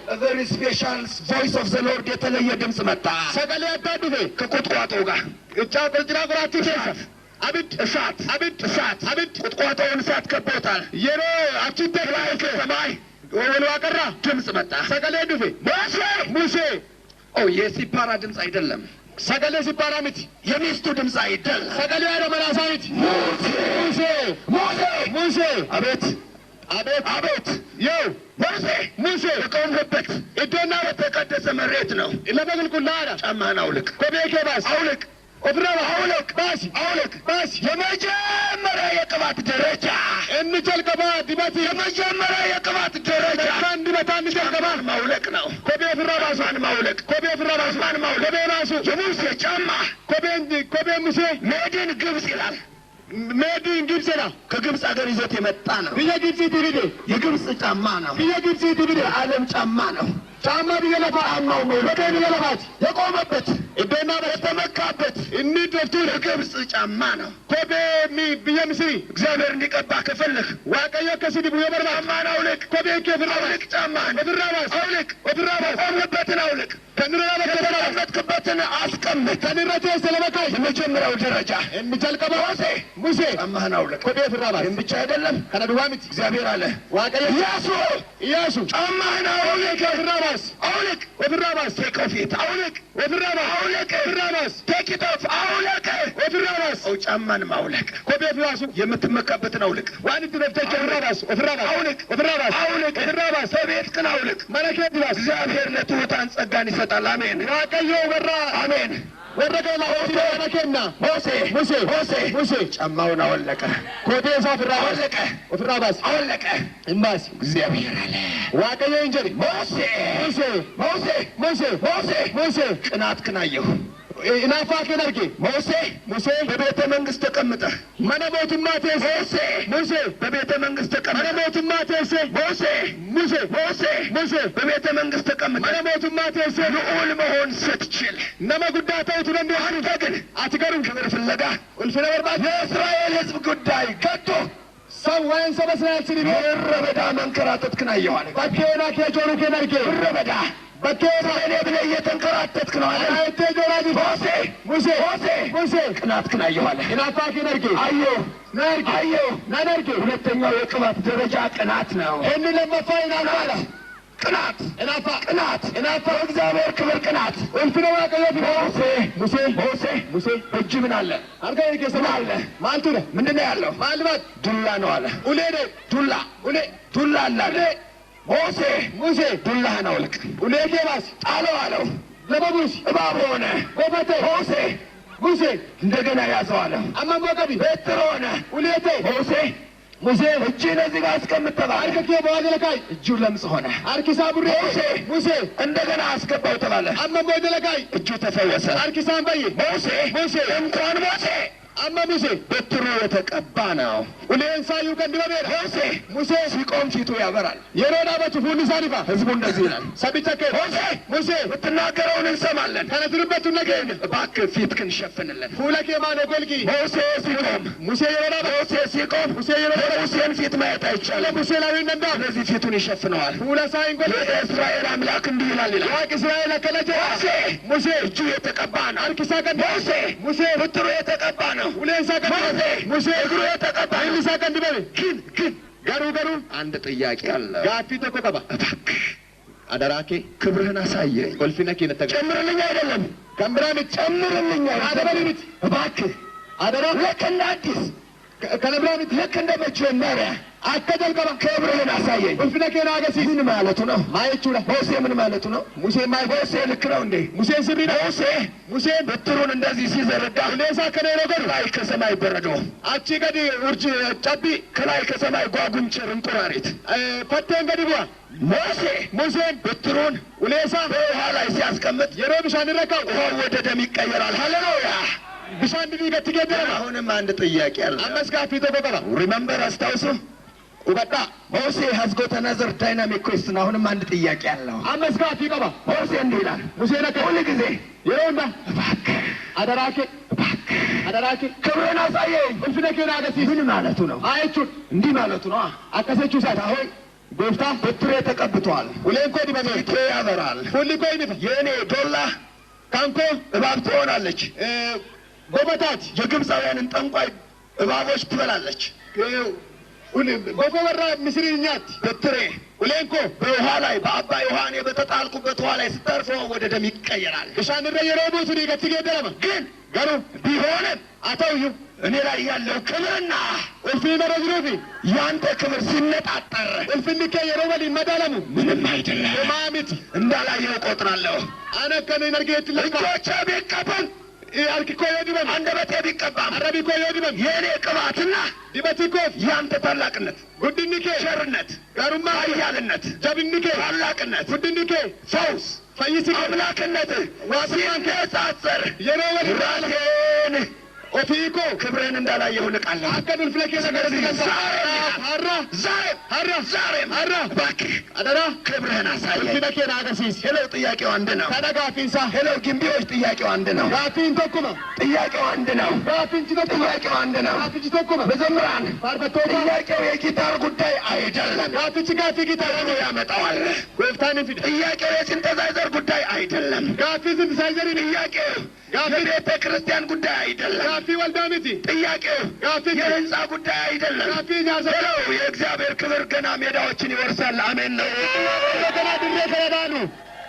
a very special voice of the Lord የተለየ ድምፅ መጣ ሰገሌ ያዳዱፌ ከቁጥቋጦው ጋር እጫ ቁጥራ ቁራችሁ ተሰፍ አብድ እሳት ቁጥቋጦውን እሳት ከቦታል የሮ አችተ ላይ ከሰማይ ወሎ አቀራ ድምፅ መጣ ሰገሌ ዱፌ ሙሴ የሲፓራ ድምፅ አይደለም ሰገሌ ሲባራ ምት የሚስቱ ድምፅ አይደለም ሰገሌ ያረመላሳይት ሙሴ አቤት ሙሴ የቆምበት እዶና በተቀደሰ መሬት ወዴት ነው? ለበግልኩላራ ጫማህን አውልቅ። ኮቤኬ ባስ አውልቅ። ኦፍራባ አውልቅ። ባስ አውልቅ። ባስ የመጀመሪያ የቅባት ደረጃ እንጀልቀባ ዲባቲ የመጀመሪያ የቅባት ደረጃ አንድ በታን እንጀልቀባ ማውለቅ ነው። ኮቤ ፍራባስ ማውለቅ ኮቤ ፍራባስ ማውለቅ ኮቤ ባሱ የሙሴ ጫማ ኮቤ ሙሴ ሜድን ግብጽ ይላል። ሜድን ግብጽና ከግብጽ ሀገር ይዞት የመጣ ነው። ብየ ግብጽ ትብዴ የግብጽ ጫማ ነው። ብየ ግብጽ ትብዴ የዓለም ጫማ ነው። ጫማ ብየለፋ ጫማው ነው በደን የለፋት የቆመበት እደና የተመካበት እኒ ዶፍቱ የግብጽ ጫማ ነው። ኮቤ ሚ ብየ ምስሪ እግዚአብሔር እንዲቀባ ከፈለህ ዋቀዮ ከስዲ ብየ በርባ ጫማን አውልቅ። ኮቤ ከፍራባስ አውልቅ። ጫማን ፍራባስ አውልቅ። ፍራባስ ቆምበትን አውልቅ። የተቀመጥክበትን አስቀምጥ። ከንረቴ ስለበቃይ የመጀመሪያው ደረጃ እንጀልቀባ ሙሴ ጫማህን አውልቅ። ኮቤ ፍራባስ ይህም ብቻ አይደለም። ከነዱዋሚት እግዚአብሔር አለ ዋቀዮ ኢያሱ ጫማህን አውልቅ። ፍራባስ አውልቅ። ወፍራባስ ቴክ ኦፍ ኢት አውልቅ። ወፍራባስ አውልቅ። ፍራባስ ቴክ ኢት ኦፍ አውልቅ። ወፍራባስ ጫማን ማውለቅ። ኮቤ ፍራሱ የምትመካበትን አውልቅ። ዋኒት ነፍተች ፍራባስ ወፍራባስ አውልቅ። ወፍራባስ አውልቅ። ወፍራባስ ቤትህን አውልቅ። መለከት ባስ እግዚአብሔር ለትሑታን ጸጋን ይሰጣል። አሜን። ዋቀዮ ወራ አሜን። ወረገላ ወረከና ሙሴ ጫማውን አወለቀ። ኮቤ ፍራባስ አወለቀ። ወፍራባስ አወለቀ። እምባስ እግዚአብሔር አለ ዋቀዮ እንጀሪ ሙሴ ቅናት ክናየሁ ኢናፋ ከነርጌ ሙሴ በቤተ መንግስት ተቀምጠህ መነቦቱማ ቴሴ ሙሴ በቤተ መንግስት ተቀምጠህ መነቦቱማ ቴሴ ሙሴ በቤተ መንግስት ተቀምጠህ መነቦቱማ ቴሴ ልዑል መሆን ስትችል ነመ ጉዳተው ትለንደ አንተ ግን አትገሩም ክብር ፍለጋ እልፍነ በርባት የእስራኤል ሕዝብ ጉዳይ ከቶ ሰው ወይን ሰበስናችን ምድረ በዳ መንከራተትክን አየኋል። በኬና ከጆሩ ከነርጌ ምድረ በዳ እኔ ብለህ እየተንከራተትክ ነው አለ። ሙሴ ቅናትክን አየኋል። ኢናፋ ከነርጌ አየሁ ነርጌ ሁለተኛው የቅባት ደረጃ ቅናት ነው። እን ለመፋ ኢናፋ ቅናት እናፋ እግዚአብሔር ክብር ቅናት እልፍነ ዋቀዮ ሙሴ እጅ ምን አለ? አርጋ ይገሰማ አለ ማንቱ ነው ምንድን ነው ያለው? ማልባት ዱላ ነው አለ። ኡሌ ዱላ አለ። ሙሴ ዱላህን አውልቅ። ኡሌ ኬባስ ጣለው አለው። ለበቡስ እባብ ሆነ። ጎበቴ ሙሴ እንደገና ያዘው አለ። አማሞቀቢ በትር ሆነ። ኡሌቴ ሙሴ እጅህን እዚህ ጋር አስቀምጥ ተባለ። አርከኬ በዋደለካይ እጁ ለምጽ ሆነ። አርኪሳ ቡሬ ሙሴ እንደገና አስገባው ተባለ። አማሞ ደለካይ እጁ ተፈወሰ። አርኪሳን በይ ሙሴ እንኳን ሙሴ በትሩ የተቀባ ነው። ኡሌን ሳዩ ቀንድበቤር ሙሴ ሲቆም ፊቱ ያበራል። የሮዳ በቹ ፉኒ ሳኒፋ ህዝቡ እንደዚህ ይላል። ሰቢቸኬ ሙሴ የምትናገረውን እንሰማለን። ከነትርበቱ ነገኝ እባክህ ፊትህን ሸፍንልን። ፉለኬ ማኖ ጎልጊ ሙሴ ሲቆም የሙሴን ፊት ማየት አይቻልም። ሙሴ ላዊ ነንዳ ስለዚህ ፊቱን ይሸፍነዋል። ፉለ ሳይን ጎል የእስራኤል አምላክ እንዲህ ይላል ዋቅ እስራኤል አከለጀ ሙሴ እጁ የተቀባ ነው። አርኪሳ ቀንድ ሙሴ በትሩ የተቀባ ነው። ኡሌንሳ ቀንድ ሙሴ እግሩ የተቀባ ነው። ኢሊሳ ቀንድበቤ ግን ገሩ አንድ ጥያቄ አለ። ጋፊ ተኮ ቀባ እባክህ አደራኬ ክብርህን አሳየኝ። ወልፊነኬ ነተገ ጨምርልኝ አይደለም ከምብራን ጨምርልኝ አደበልምት እባክህ አደራ ልክ እንደ አዲስ ከነብራን ልክ እንደ መጀመሪያ አከደል ቀባ ክብርህን አሳየኝ። ወልፊነኬ ናገሲ ምን ማለቱ ነው? ማየቹላ ሙሴ ምን ማለቱ ነው? ሙሴ ልክ ነው እንዴ? ሙሴን ስሪ ሙሴ በትሩን እንደዚህ ሲዘረጋ ኡሌንሳ ከነሮ ገሩ ከላይ ከሰማይ በረዶ አቺ ገዲ ውርጅ ጨቢ ከላይ ከሰማይ ጓጉንቸር እንቁራሪት ፈቴን ገዲ ቡዋ ሙሴን በትሩን ኡሌንሳ በውሃ ላይ ሲያስቀምጥ የሮ ብሻን ረካው ውሃው ወደ ደም ይቀየራል። ሃሌሉያ! ብሻን ድዲ ገትገደረ አሁንም አንድ ጥያቄ አለ። አመስጋፊ ተቆቀባ ሪመምበር አስታውሱ። ኡበዳ ሙሴ has got another dynamic question። አሁንም አንድ ጥያቄ አለው። አመስጋፊ ቀባ ሙሴ እንዲህ ይላል። ሙሴ ነከ ሁሉ ጊዜ የሮንዳ እባክህ አደራኬ ክብርህን አሳየኝ። ወልፊነኬ ናገሲ ምን ማለቱ ነው? አየቹን እንዲህ ማለቱ ነው። አከሰቹ ሳት አሁን ጎፍታ በትሬ ተቀብቷል። ኡሌንኮ ዲበሜ ፊቴ ያበራል። ሁሊ ኮይኒፈ የእኔ ዶላ ካንኮ እባብ ትሆናለች። ጎበታት የግብፃውያንን ጠንቋይ እባቦች ትበላለች። ጎፈወራ ምስሪኛት በትሬ ኡሌንኮ በውሃ ላይ በአባይ ውሃ እኔ በተጣልኩበት ውሃ ላይ ስታርፈው ወደ ደም ይቀየራል። እሻንረ የሮቡቱን ገትገደረማ ግን ገሩ ቢሆንም አተውዩ እኔ ላይ ያለው ክብርና እልፍኝ መረዝሩፊ ያንተ ክብር ሲነጣጠር እልፍኝከ የሮበል ይመዳለሙ ምንም አይደለም። ማሚት እንዳላየው ቆጥራለሁ። አነከነ ነርጌት ለጆቻ ቢቀበል ያልክኮ ይወድበም አንደበቴ ቢቀባም አረቢኮ ይወድበም የኔ ቅባትና ዲበቲኮ ያንተ ታላቅነት ጉድንኬ ቸርነት ጋሩማ ኃያልነት ጀብንኬ ታላቅነት ጉድንኬ ፈውስ ፈይስኬ አምላክነት ዋሲያን ከጻጸር የሮበል ራሴን ኦፊኮ ክብርን እንዳላየው ልቃለሁ። አከዱን ፍለኬ ነገር ዛሬ እባክህ አደራ ክብርህን አሳየኝ። ፍለኬን አገሲስ ሄሎ ጥያቄው አንድ ነው። ተደጋፊንሳ ሄሎ ግንቢዎች ጥያቄው አንድ ነው። ጋፊን ተኩማ ጥያቄው አንድ ነው። ጋፊን ጥያቄው አንድ ነው። ጋፊን ተኩማ በዘምራን ባርበቶ ጥያቄው የጊታር ጉዳይ አይደለም። ጋፊች ጋፊ ጊታር ነው ያመጣዋል። ወፍታን ፊት ጥያቄው የሲንተሳይዘር ጉዳይ አይደለም። ጋፊ ሲንተሳይዘር ጥያቄው ጋፊ ቤተ ክርስቲያን ጉዳይ አይደለም። ጋፊ ወልዳሚቲ ጥያቄው ጋፊ የህንጻ ጉዳይ አይደለም። ጋፊ ያዘለው የእግዚአብሔር ክብር ገና ሜዳዎችን ይወርሳል። አሜን ነው። ገና ድሬ ከረዳኑ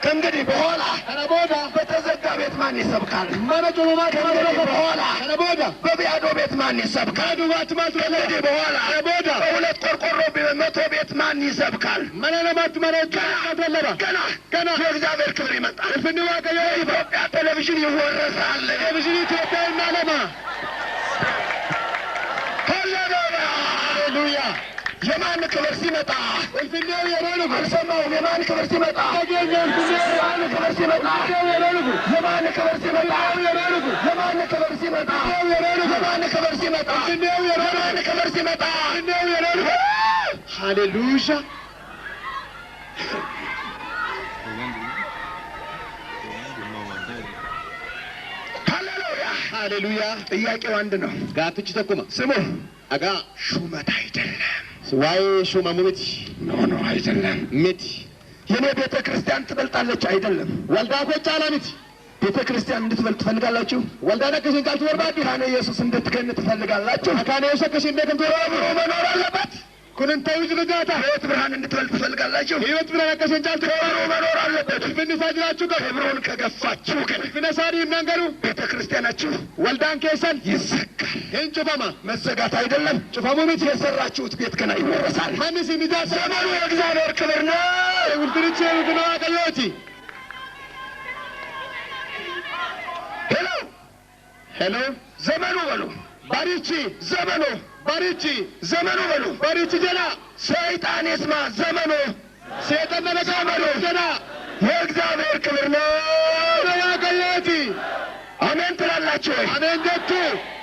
ከእንግዲህ በኋላ ከነቦዳ በተዘጋ ቤት ማን ይሰብካል? ማነጆማ ከነቦዳ በኋላ ከነቦዳ በቢያዶ ቤት ማን ይሰብካል? ዱባት ማት ከነቦዳ በኋላ ከነቦዳ በሁለት ቆርቆሮ በመቶ ቤት ማን ይሰብካል? መነለማት መነጃ ገና የእግዚአብሔር ክብር ይመጣል። ፍንዋ ከኢትዮጵያ ቴሌቪዥን ይወረሳል። ቴሌቪዥን ኢትዮጵያ እናለማ ሃሌሉያ የማን ክብር ሲመጣ እልፍኛው የሮሉ አልሰማውም። የማን ክብር ሲመጣ የማን ክብር ሲመጣ የማን ክብር ሲመጣ የማን ክብር ሲመጣ የማን ክብር ሲመጣ የማን ክብር ሲመጣ ሃሌሉያ ሃሌሉያ ጥያቄው አንድ ነው። ጋትች ተኩማ ስሙ አጋ ሹመት አይደለም። ዋይ ሹማሙት ኖ አይደለም። ምት የኔ ቤተ ክርስቲያን ትበልጣለች አይደለም። ወልዳኮች አላምት ቤተ ክርስቲያን እንድትበልጥ ትፈልጋላችሁ? ወልዳና ከሽን ቃል ትወርባዱ ካነ ኢየሱስ እንድትገኝ ትፈልጋላችሁ? ካነ ኢየሱስ ከሽን እንደከም ተወርባዱ መኖር አለበት። ኩንንታው ዝግዛታ ህይወት ብርሃን እንድትበልጥ ትፈልጋላችሁ? ህይወት ብርሃን ከሽን ቃል ተወርባዱ መኖር አለበት። ፍንሳጅራችሁ ከብሮን ከገፋችሁ ግን ፍነሳሪ እናንገሩ ቤተ ክርስቲያናችሁ ወልዳን ከሰን ይዘጋል። እንጭፋማ መዘጋት አይደለም። ጭፋሙ ቤት የሰራችሁት ቤት ገና ይወረሳል። ማንስ የሚዳስ ዘመኑ የእግዚአብሔር ክብር ነው። ውልትርቼ ነው አቀዮቲ ሄሎ ዘመኑ በሉ ባሪቺ ዘመኑ ባሪቺ ዘመኑ በሉ ባሪቺ ጀና ሰይጣን ይስማ ዘመኑ ሰይጣን ዘመኑ ጀና የእግዚአብሔር ክብር ነው ያቀዮቲ አሜን ትላላችሁ ወይ? አሜን ጀቱ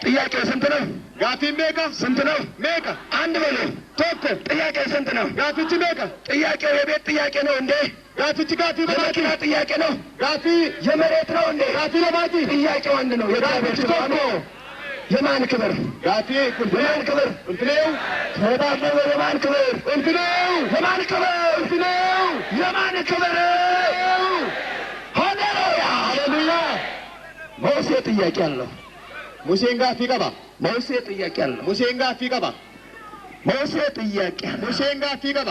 ጥያቄው ስንት ነው? ጋፊ ሜጋ ስንት ነው? ሜጋ አንድ በሉ ቶኮ ጥያቄው ስንት ነው? ጋፊች ሜጋ ጥያቄው የቤት ጥያቄ ነው እንዴ? ጋፊች ጋፊ በመኪና ጥያቄ ነው? ጋፊ የመሬት ነው እንዴ? ጋፊ ለማቲ ጥያቄው አንድ ነው። የእግዚአብሔር ክብር ነው። የማን ክብር? ጋፊ የማን ክብር? እንትኔው ተባበረ የማን ክብር? እንትኔው የማን ክብር? እንትኔው የማን ክብር? ሃሌሉያ ሃሌሉያ ሙሴ ጥያቄ አለው። ሙሴን ጋፊ ቀባ ሙሴ ጥያቄ አለው። ሙሴን ጋፊ ቀባ ሙሴ ጥያቄ አለው። ሙሴን ጋፊ ቀባ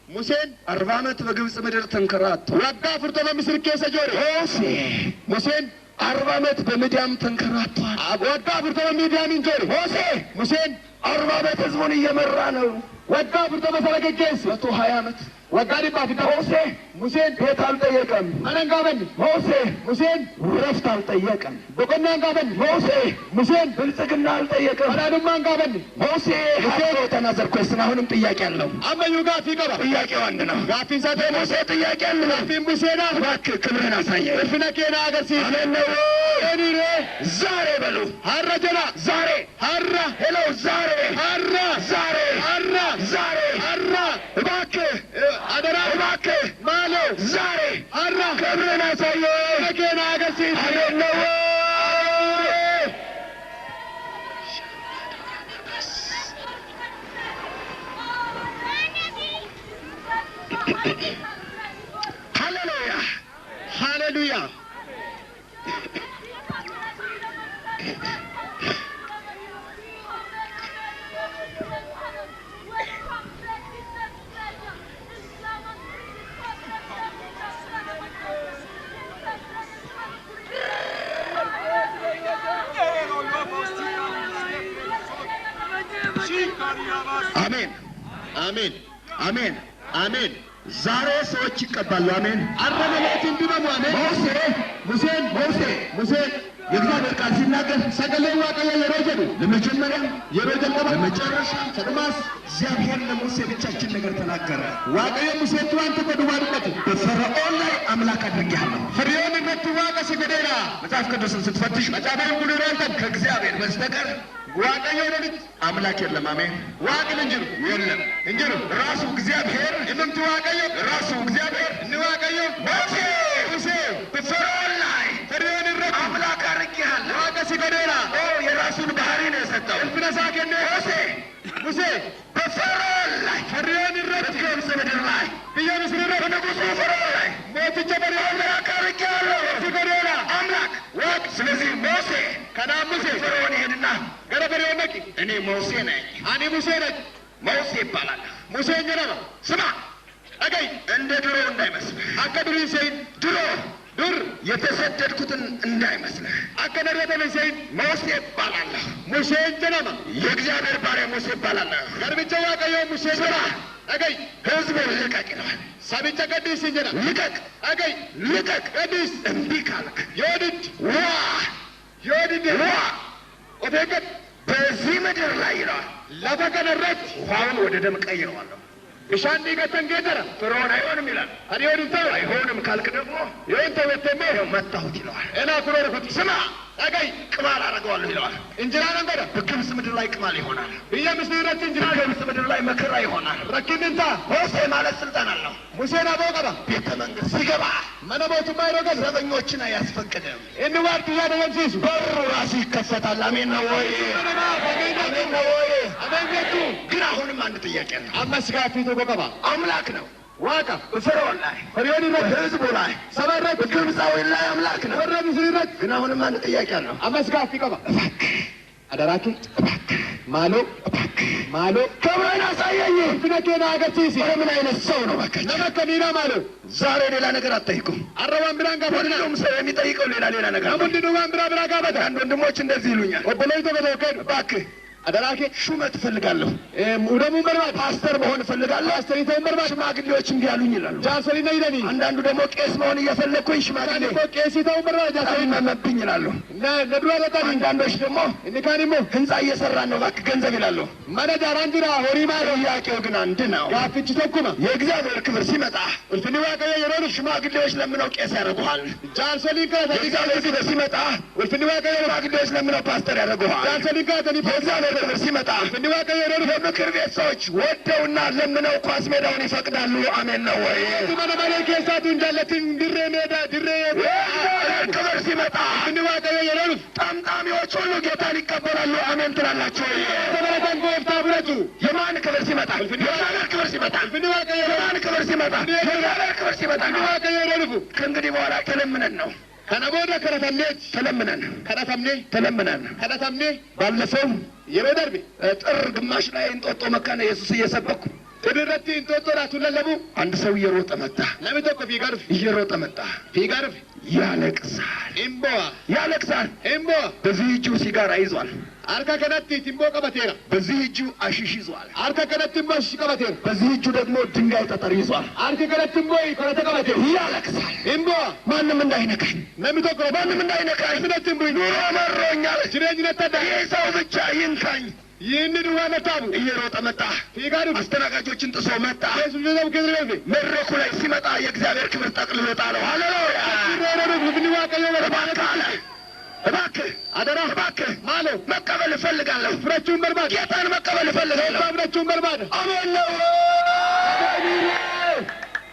ሙሴን 40 ዓመት በግብጽ ምድር ተንከራቶ ወጋ ፍርቶ በምስር ኬሰ ጆሬ ሙሴን 40 ዓመት በሚዲያም ተንከራቷል። ወጋ ፍርቶ በሚዲያም እንጆሬ ሙሴን 40 ዓመት ህዝቡን እየመራ ነው። ወጋ ፍርቶ በሰረገጀስ 120 ዓመት ወጋዲ ባፍታ ሙሴን ቤት አልጠየቀም። አነንጋበን ሙሴን ረፍት አልጠየቀም። በቆናንጋበን ሙሴን ብልጽግና አልጠየቀም። አዳዱማ አንጋበን ሀቶ ተናዘርኮ ስን አሁንም ጥያቄ አለው። አመዩ ጋፊ ቀባ ጥያቄው አንድ ነው። ጋፊን ሳተ ሙሴ ጥያቄ አለ። ጋፊን ሙሴና እባክህ ክብርህን አሳየ እልፍነኬና አገርሲ አሜን ነው። እኔ ዛሬ በሉ ሀራ ጀላ ዛሬ ሀራ ሄሎ ዛሬ ሀራ ዛሬ ሀራ ዛሬ ሀራ እባክህ አደራ እባክህ ማለው ዛሬ ሀራ ክብርህን አሳየ እልፍነኬና አገርሲ አሜን ነው። ሃሌሉያ ሃሌሉያ አሜን አሜን አሜን አሜን። ዛሬ ሰዎች ይቀባሉ። አሜን። አረመለት እንዲበሙ አሜን። ሙሴ የእግዚአብሔር ቃል ሲናገር ሰገሌ ዋቀየ የሮጀዱ ለመጀመሪያ የሮጀልቀባ ለመጨረሻ ተድማስ እግዚአብሔር ለሙሴ ብቻችን ነገር ተናገረ። ዋቀየ ሙሴ አንተ ከዱባድነት በፈርዖን ላይ አምላክ አድርጌሃለሁ። ፍሬውን መት ዋቀ ሲገደላ መጽሐፍ ቅዱስን ስትፈትሽ መጻፈው ሁሉ አንተ ከእግዚአብሔር በስተቀር ዋቀየ ወደት አምላክ የለም። አሜን። ዋቅን እንጅሩ የለም እንጅሩ ራሱ እግዚአብሔር እምምት ዋቀየ ራሱ እግዚአብሔር እንዋቀየ ሙሴ በፈርዖን ላይ ፍሬውን አምላክ አድርጌሃለሁ። ዋቀ ሲገደላ የራሱን ባህሪ ነው የሰጠው። እንፍነሳከነ ሙሴ በፈርዖን ላይ ፍሬውን በግብፅ ምድር ላይ በየምስር በንጉሡ ፈርዖን ላይ ሞትቼ በፈርዖን ላይ አድርጌሃለሁ። ሲገደላ አምላክ ዋቅ። ስለዚህ ሙሴ ሙሴ ፈርዖን ይሄድና ገረ ፈርዖን ነቂ እኔ ሙሴ ነኝ። እኔ ሙሴ ነኝ። ሙሴ ይባላል። ሙሴ እንጀራ ስማ አገይ እንደ ድሮ እንዳይመስልህ አከድሪ ሰይድ ዱር የተሰደድኩትን እንዳይመስልህ አከነረተን ሰይድ ሙሴ ይባላል። ሙሴ እንጀራ የእግዚአብሔር ባሪያ ሙሴ ይባላል። ገርብቻ ያቀየው ሙሴ ስማ አገይ ህዝቡን ልቀቅ ይለዋል። ሰብቻ ቀዲስ እንጀራ ልቀቅ አገይ ልቀቅ ቀዲስ እምቢ ካልክ የወድድ ኦቴገት በዚህ ምድር ላይ ይለዋል ለተቀነረት ውሃውን ወደ ደም ቀይረዋለሁ። እሻን ዲገተን ጌተረ ፍርዖን አይሆንም ይላል። ወድንተው አይሆንም ካልክ ደግሞ የወንተ ወተመ መታሁት ይለዋል። እና ፍርዖን ስማ አገይ ቅማል አደርገዋለሁ ይለዋል። እንጀራ ነበር በግብፅ ምድር ላይ ቅማል ይሆናል። በየምስራት እንጀራ በግብፅ ምድር ላይ መከራ ይሆናል። ረኪንንታ ሙሴ ማለት ስልጣን አለው። ሙሴና ቦቀባ ቤተ መንግስት ሲገባ መነቦቱ ማይሮገ ዘበኞችን አያስፈቅድም። እንዋርድ ያደረግሲስ በሩ ራሱ ይከፈታል። አሜን ነው ወይ? አሜን ነው ወይ? አሜን። ግን አሁንም አንድ ጥያቄ ነው። አመስጋፊቱ ቦቀባ አምላክ ነው። ዋቃ በፈርዖን ላይ ፈርዖን በህዝቡ ላይ ሰበረት በግብፃዊ ላይ አምላክ ነው። ወረብ ሲረት ግን አሁንም አንድ ጥያቄ ነው። አመስጋፊ ቀባ እባክህ አደራኪ እባክህ ማሎ ከማን አሳየኝ ፍነከና አገርቲሲ ምን አይነት ሰው ነው? በቃ ለመከኒና ማሎ ዛሬ ሌላ ነገር አትጠይቁም። አረዋን ብራንጋ ወንድም ሰው የሚጠይቀው ሌላ ነገር ወንድም ብራጋ በታ ወንድሞች እንደዚህ ይሉኛል። ወደለይቶ በተወከድ እባክህ አደራኬ ሹመት እፈልጋለሁ። ሙደሙ መርባት ፓስተር መሆን እፈልጋለሁ። ፓስተሪተው መርባት ሽማግሌዎች እንዲህ ያሉኝ ይላሉ። ጃንሰሊና ይለኒ አንዳንዱ ደግሞ ቄስ መሆን እየፈለኩኝ ሽማግሌ ደግሞ ቄሲተው መርባት ጃንሰሊና መብኝ ይላሉ። ነድሮ ለታን አንዳንዶች ደግሞ እንካኒሞ ህንጻ እየሰራን ነው እባክህ ገንዘብ ይላሉ። ማለዳ ራንዲራ ሆሪማ ጥያቄው ግን አንድ ነው። ያፍጭ ተኩማ የእግዚአብሔር ክብር ሲመጣ እልፍኒ ዋቀየ የሮን ሽማግሌዎች ለምነው ቄስ ያደርጉሃል። ጃንሰሊን ከታ የእግዚአብሔር ክብር ሲመጣ እልፍኒ ዋቀየ ሽማግሌዎች ለምነው ፓስተር ያደርጉሃል። ጃንሰሊን ከታ የእግዚአብሔር ክብር ሲመጣ እንዲዋቀየ የሮን ምክር ቤት ሰዎች ወደውና ለምነው ኳስ ሜዳውን ይፈቅዳሉ። አሜን ነው ወይ? ተመነመለ ኬሳቱ እንጃለትን ድሬ ሜዳ ድሬ ክብር ሲመጣ እንዲዋቀየ የሮን ጠምጣሚዎች ሁሉ ጌታን ይቀበላሉ። አሜን ትላላችሁ ወይ? ተመለከቱ ወፍታ ብረቱ የማን ክብር ሲመጣ የእግዚአብሔር ክብር ሲመጣ እንዲዋቀየ የማን ክብር ሲመጣ የእግዚአብሔር ክብር ሲመጣ እንዲዋቀየ የሮን ከእንግዲህ በኋላ ተለምነን ነው ከነቦደ ከረተምኔት ተለምነን ባለፈው የበደርቤ ጥር ግማሽ ላይ እንጦጦ መካነ ኢየሱስ እየሰበኩ ትድረቲ እንጦጦ ራቱለለሙ አንድ ሰው እየሮጠ መጣ። ለምተቆ ፊጋርፍ እየሮጠ መጣ። ፊጋርፍ ያለቅሳል። በዚህ እጁ ሲጋራ ይዟል። አርካ ከነቲ ቲምቦ ቀበቴራ በዚህ እጁ አሽሽ ይዟል። አርካ ከነቲ ማሽ ቀበቴራ በዚህ እጁ ደግሞ ድንጋይ ጠጠር ይዟል። አርካ ከነቲ ቦይ ከረተ ቀበቴራ ያለቅሳል። ማንም እንዳይነካኝ ማንም እንዳይነካኝ ምንድን ብኝ ኑሮ መሮኛል። ጅሬጅነተዳ ይህ ሰው ብቻ ይንካኝ። ይህንን ዋነታሉ እየሮጠ መጣ። አስተናጋጆችን ጥሶ መጣ። መድረኩ ላይ ሲመጣ የእግዚአብሔር ክብር ጠቅልሎ ጣለው። ሃሌሉያ! እባክህ አደራ እባክህ ማለው መቀበል እፈልጋለሁ። ፍረቹን በርባድ ጌታን መቀበል እፈልጋለሁ። ፍረቹን በርባድ አሜን ነው።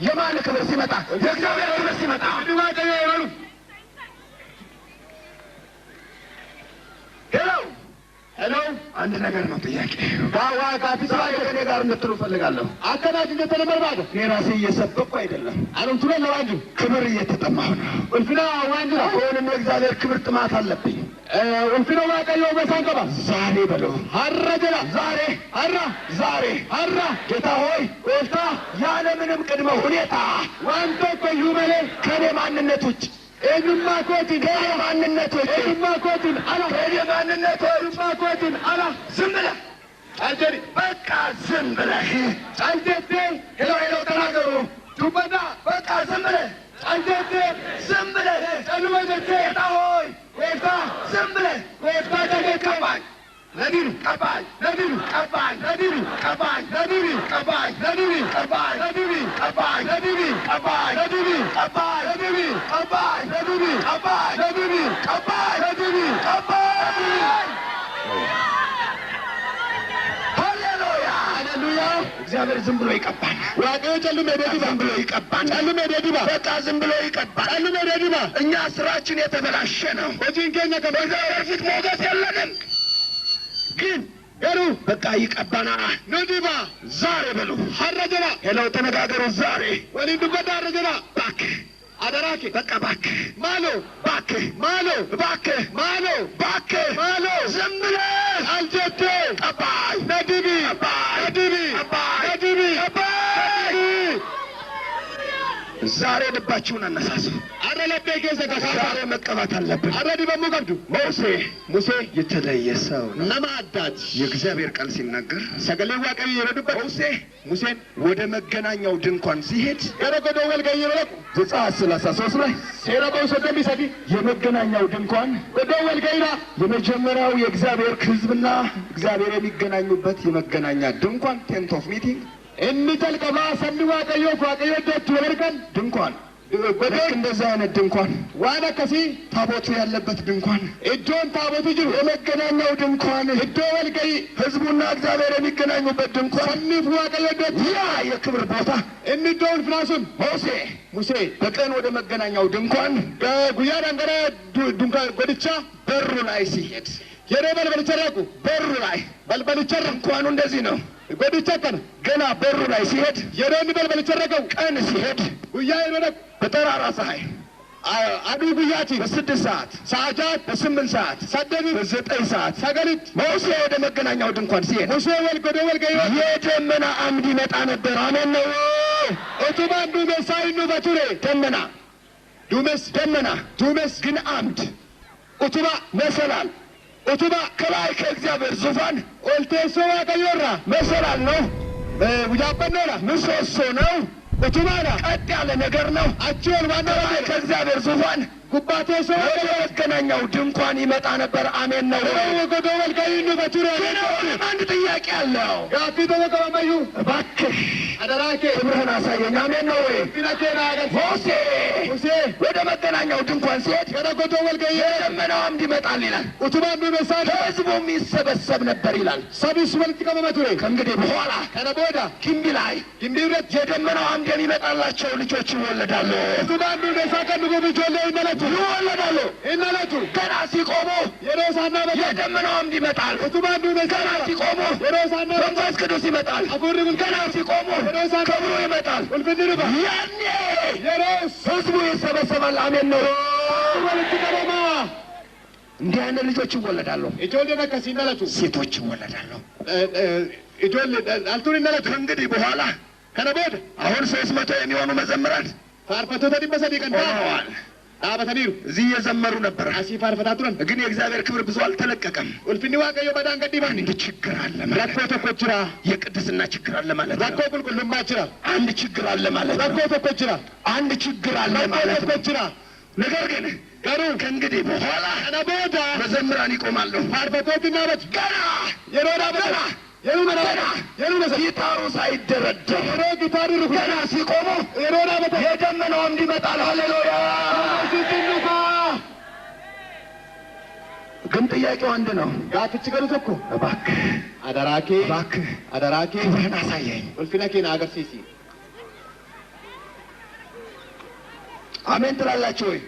የማን ክብር ሲመጣ የእግዚአብሔር ክብር ሲመጣ ሄሎ አንድ ነገር ነው ጥያቄ ባዋ ካፒታ ከኔ ጋር እንድትሉ ፈልጋለሁ። አከናጅ እንደተለመርባደ እኔ ራሴ እየሰበኩ አይደለም አሉት ለዋንዱ ክብር እየተጠማሁ ነው። ወልፍና ዋንዱ አሁንም የእግዚአብሔር ክብር ጥማት አለብኝ። ወልፍና ዋቀዮ በሳንቀባ ዛሬ በለው አረጀላ ዛሬ ጌታ ሆይ ወልታ ያለ ምንም ቅድመ ሁኔታ ዋንቶ ቆዩመለ ከኔ ማንነት ውጭ እጅማ ኮቲን ማንነቶች እጅማ ኮቲን አላ እጅማ ኮቲን አላ ዝም ብለህ ጫልቴ በቃ ዝም ብለህ ጫልቴ ሄሎ ሄሎ ተናገሩ ዱበና በቃ ዝም ብለህ ጫልቴ ዝም ብለህ ጨልመቴ ጌታ ሆይ ወይታ ዝም ብለህ ወይታ ተገከባኝ ነዲሩ ቀባኝ ነዲሩ ቀባኝ ነዲሩ ቀባኝ ነዲሩ ቀባኝ ነዲሩ ቀባኝ ነዲሩ ቀባኝ ነዲሩ ቀባኝ ነዲሩ ቀባኝ ነዲሩ ቀባኝ ነዲሩ ቀባኝ ነዲሩ ቀባኝ ነዲሩ ቀባኝ ሃሌሉያ ሃሌሉያ እግዚአብሔር ዝም ብሎ ይቀባል ዋቀው ጨልሜ ደዲባ ዝም ብሎ ይቀባል ጨልሜ ደዲባ በቃ ዝም ብሎ ይቀባል ጨልሜ ደዲባ እኛ ስራችን የተበላሸ ነው ወጂንከኛ ከበዛው ፊት ሞገስ የለንም ግን ገሩ በቃ ይቀባና ነዲባ ዛሬ በሉ ሐረጀና ሄሎ ተነጋገሩ ዛሬ ወሊ ዱበዳ ሐረጀና ባክ አደራኬ በቃ ባክ ማሎ ባክ ማሎ ባክ ማሎ ባክ ማሎ ዝም ብለህ አልጀቴ ቀባይ ነዲቢ ቀባይ ነዲቢ ቀባይ ነዲቢ ቀባይ ዛሬ ልባችሁን አነሳሱ አረለቤ ገዘጋሳ ዛሬ መቀባት አለብን አረዲ በሙቀዱ ሙሴ የተለየ ሰው ነው ለማዳት የእግዚአብሔር ቃል ሲናገር ሰገሌ ዋቀይ ይረዱበት ሙሴን ወደ መገናኛው ድንኳን ሲሄድ ገረገዶ ወልገይ ይረቁ ዘጸአት 33 ላይ ሴራባው ሰደም ይሰዲ የመገናኛው ድንኳን ገዶ ወልገይና የመጀመሪያው የእግዚአብሔር ሕዝብና እግዚአብሔር የሚገናኙበት የመገናኛ ድንኳን ቴንት ኦፍ ሚቲንግ እንተልቀባ ሰንዋ ቀዮ ቋቀዮ ደት ወርቀን ድንኳን ልክ እንደዚህ አይነት ድንኳን ዋና ከሲ ታቦቱ ያለበት ድንኳን እጆን ታቦቱ ጅሩ የመገናኛው ድንኳን እዶ ወልገይ ህዝቡና እግዚአብሔር የሚገናኙበት ድንኳን ሰንፍ ዋቀዮ ደት ያ የክብር ቦታ እንዶን ፍራሱን ሙሴ በቀን ወደ መገናኛው ድንኳን ጉያ ዳንገረ ድንኳን ጎድቻ በሩ ላይ ሲሄድ የረበል በልቸራቁ በሩ ላይ በልበልቸር እንኳን እንደዚህ ነው ጎድቻከን ገና በሩ ላይ ሲሄድ የረን በልበልቸረቀው ቀን ሲሄድ ጉያ ይረቅ በጠራራ ፀሐይ አዱ ጉያቲ በ6 ሰዓት ሰዓታት በ8 ሰዓት ሰደብ በ9 ሰዓት ሰገሊት ሙሴ ወደ መገናኛው ድንኳን ሲሄድ ሙሴ ወልጎደ ወልገይ የደመና አምድ ይመጣ ነበር አሜን ነው ኦቶባንዱ መሳይኑ በቱሬ ደመና ዱመስ ግን አምድ ኦቶባ መሰላል ኦቶባ ከላይ ከእግዚአብሔር ዙፋን ኦልቴሶ ዋቀዮራ መሰላል ነው ውጃበነላ ምሰሶ ነው ኦቶባና ቀጥ ያለ ነገር ነው አጭር ዋና ከእግዚአብሔር ዙፋን ጉባቴ ሰው ወደ መገናኛው ድንኳን ይመጣ ነበር አሜን ነው ወገዶ ወልገይኑ በቱሬ ነው አንድ ጥያቄ አለው ያፊቶ ወቀማዩ እባክህ አደራኬ ብርሃን አሳየኝ አሜን ነው ፊናቴና ሙሴ ወደ መገናኛው ድንኳን ሲሄድ ወገዶ ወልገይ የደመናው አምድ ይመጣል ይላል ኡቱባንዱ መሳል ህዝቡም ይሰበሰብ ነበር ይላል ሰብስ ወልጥቀመ በቱሬ ከእንግዲህ በኋላ ከነቦዳ ግንቢውረት የደመናው አምድ የሚመጣላቸው ልጆች ይወለዳሉ ኡቱባንዱ መሳከን ልጆች ይወለዳሉ እነለቱ ገና ሲቆሙ የሮሳና የደመናው አምድ ይመጣል ኡቱባንዱ ገና ሲቆሙ የሮሳና መንፈስ ቅዱስ ይመጣል አቡርም ገና ሲቆሙ የሮሳና ክብሩ ይመጣል ወልፈድርባ ያኔ የሮስ ህዝቡ ይሰበሰባል አሜን ነው ወልጥቀመማ እንዲህ አይነት ልጆች ይወለዳሉ ኢጆሌና ከሲነለቱ ሴቶች ይወለዳሉ ኢጆሌ አልቱሪ ነለቱ እንግዲህ በኋላ ከነቦድ አሁን 300 የሚሆኑ መዘምራን ፋርፈቶ ተዲበሰዲ ቀንታዋል አባተኒሩ እዚህ የዘመሩ ነበር አሲ ፋርፈታቱን ግን የእግዚአብሔር ክብር ብዙ አልተለቀቀም ወልፍኒ ዋቀዮ በዳን ቀዲባን እንደ ችግር አለ ማለት ተኮችራ የቅድስና ችግር አለ ማለት ነው ዛኮ ቁልቁል ማችራ አንድ ችግር አለ ማለት ነው ዛኮ ተኮችራ አንድ ችግር አለ ማለት ነው ተኮችራ ነገር ግን ገሩ ከእንግዲህ በኋላ አናቦዳ መዘምራን ይቆማሉ ፋርፈቶትና በች ገና የሮዳ በላ የሉመና ጊታሩ ሳይደረደር ጊታሩ ገና ሲቆሙ የሮዳ በተ የደመናው አምድ ይመጣል ሃሌሉያ ግን ጥያቄው አንድ ነው ጋትች ገሩት እኮ እባክህ አደራኬ ክብርህን አሳየኝ ወልፊናኬና አገርሲሲ አሜን ትላላችሁ ወይ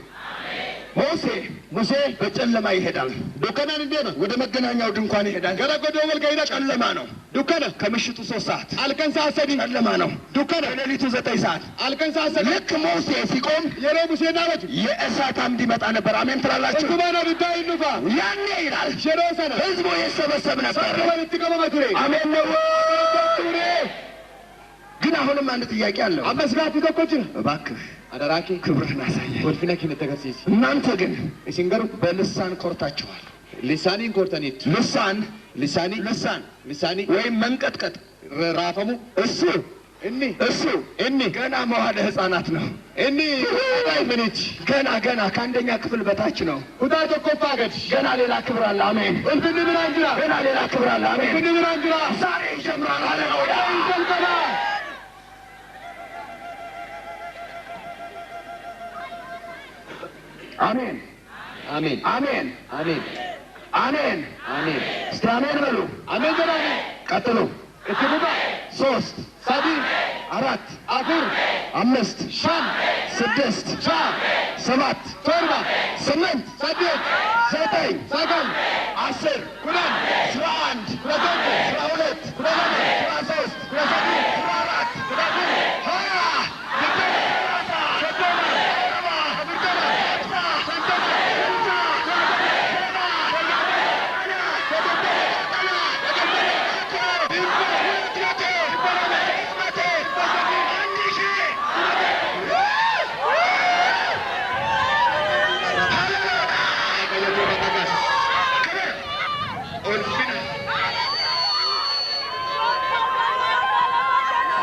ሙሴ በጨለማ ይሄዳል ዱከናን እንደማ ወደ መገናኛው ድንኳን ይሄዳል ገረገዶ ወልገይና ጨለማ ነው ዱከና ከምሽቱ 3 ሰዓት አልከንሳ ሰዲ ጨለማ ነው ዱከና ለሊቱ 9 ሰዓት አልከንሳ ሰዲ ልክ ሙሴ ሲቆም የሙሴና ወጭ የእሳት አምድ ይመጣ ነበር አሜን ትላላችሁ ኩባና ቢታይ ንፋ ያኔ ይላል ሸሮሰና ህዝቡ ይሰበሰብ ነበር አሜን ነው ግን አሁንም አንድ ጥያቄ አለው አመስጋት ተቆጭ እባክህ አደራኬ ክብርህን አሳየኝ ወልፊናኪን ተገርሲስ እናንተ ግን እሲንገሩ በልሳን ኮርታችኋል ልሳኒን ኮርተኒት ልሳን ልሳኒ ልሳን ልሳኒ ወይም መንቀጥቀጥ ራፈሙ እሱ እሱ ገና መዋለ ሕፃናት ነው። ምንጭ ገና ከአንደኛ ክፍል በታች ነው። ሁዳቶ ኮፋገድ ገና ሌላ ክብር አለ። አሜን። እንትን ብራንጅራ ገና ሌላ ክብር አለ። አሜን። እንትን ብራንጅራ ዛሬ ይጀምራል። ሃሌሉያ ይጀምራል። አሜን አሜን አሜን አሜን አሜን አሜን። እስቲ አሜን በሉ። አሜን ዘራኒ ቀጥሉ። እትቡባ 3 ሳዲ 4 አፉር 5 ሻን 6 ሻ 7 ቶርባ 8 ሳዲት 9 ሳጋል 10 ኩዳን 11 ኩዳቶን 12 ኩዳን 13 ኩዳሳዲ 14 ኩዳቶን 20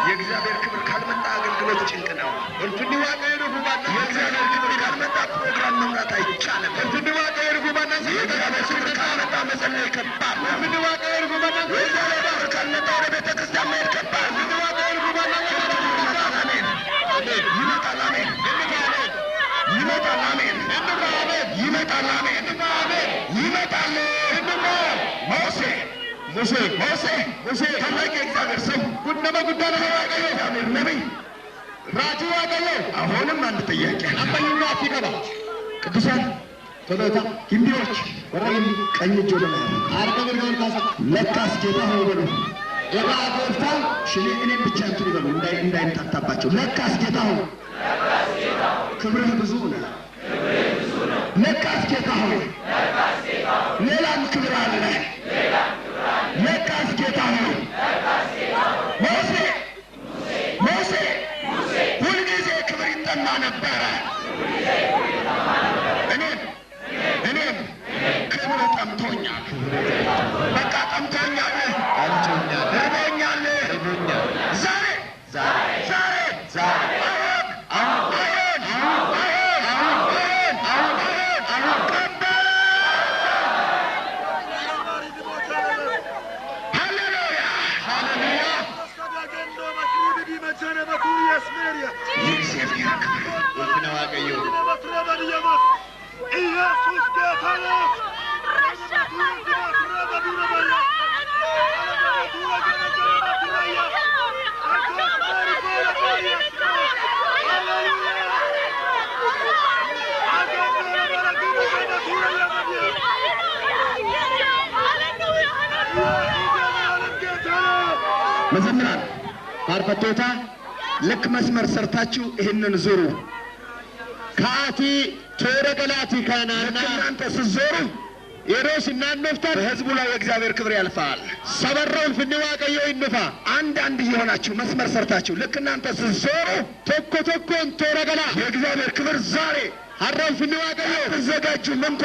የእግዚአብሔር ክብር ካልመጣ አገልግሎት ጭንቅ ነው። እንትን ዋቀየሩ ጉባና የእግዚአብሔር ክብር ካልመጣ ፕሮግራም መምራት አይቻልም። እንትን ዋቀየሩ ጉባና የእግዚአብሔር ክብር ካልመጣ መጸለይ ከባድ ነው። እንትን ዋቀየሩ ጉባና የእግዚአብሔር ክብር ካልመጣ ወደ ቤተ ክርስቲያን መሄድ ከባድ ነው። እንትን ዋቀየሩ ጉባና ይመጣል። አሜን። ይመጣል። አሜን። ይመጣል። አሜን። ይመጣል። አሜን። ይመጣል። ሙሴ ታላቅ የእግዚአብሔር ሰው ጉነመ ጉዳነ ዋቀየ እግዚአብሔር ነቢይ ራጁ ዋቀየ አሁንም አንድ ጥያቄ አባይና ሲገባ ቅዱሳን ቶሎታ ሂንዲዎች ወራይም ቀኝ እጅ ወደ ላይ አርቀ ግርገር ካሳ ለካስ ጌታ ሆይ በሉ። የባ ጎፍታ እኔን ብቻ እንትን ይበሉ እንዳይምታታባቸው። ለካስ ጌታ ሆይ ክብርህ ብዙ ነው። ለካስ ጌታ ሆይ ሌላም ክብር አለ። ለካስ ጌታ ሆይ ሙሴ ሁልጊዜ ክብር ይጠማ ነበረ። እኔም ክብር ጠምቶኛል። በቃ ጠምቶኛል፣ እርቦኛል። ዛሬ መዘምራን ፋርፈቶታ ልክ መስመር ሰርታችሁ ይህንን ዙሩ። ካቲ ቶረ ገላቲ ካናና እናንተ ስትዞሩ የሮስ እናንፍታ በህዝቡ ላይ የእግዚአብሔር ክብር ያልፋል። ሰበረውን ፍኒ ዋቀዮ ይንፋ አንድ እየሆናችሁ መስመር ሰርታችሁ ልክ እናንተ ስትዞሩ ቶኮን ቶረ ገላ የእግዚአብሔር ክብር ዛሬ ሀረውን ፍኒ ዋቀዮ ተዘጋጁም እንኳ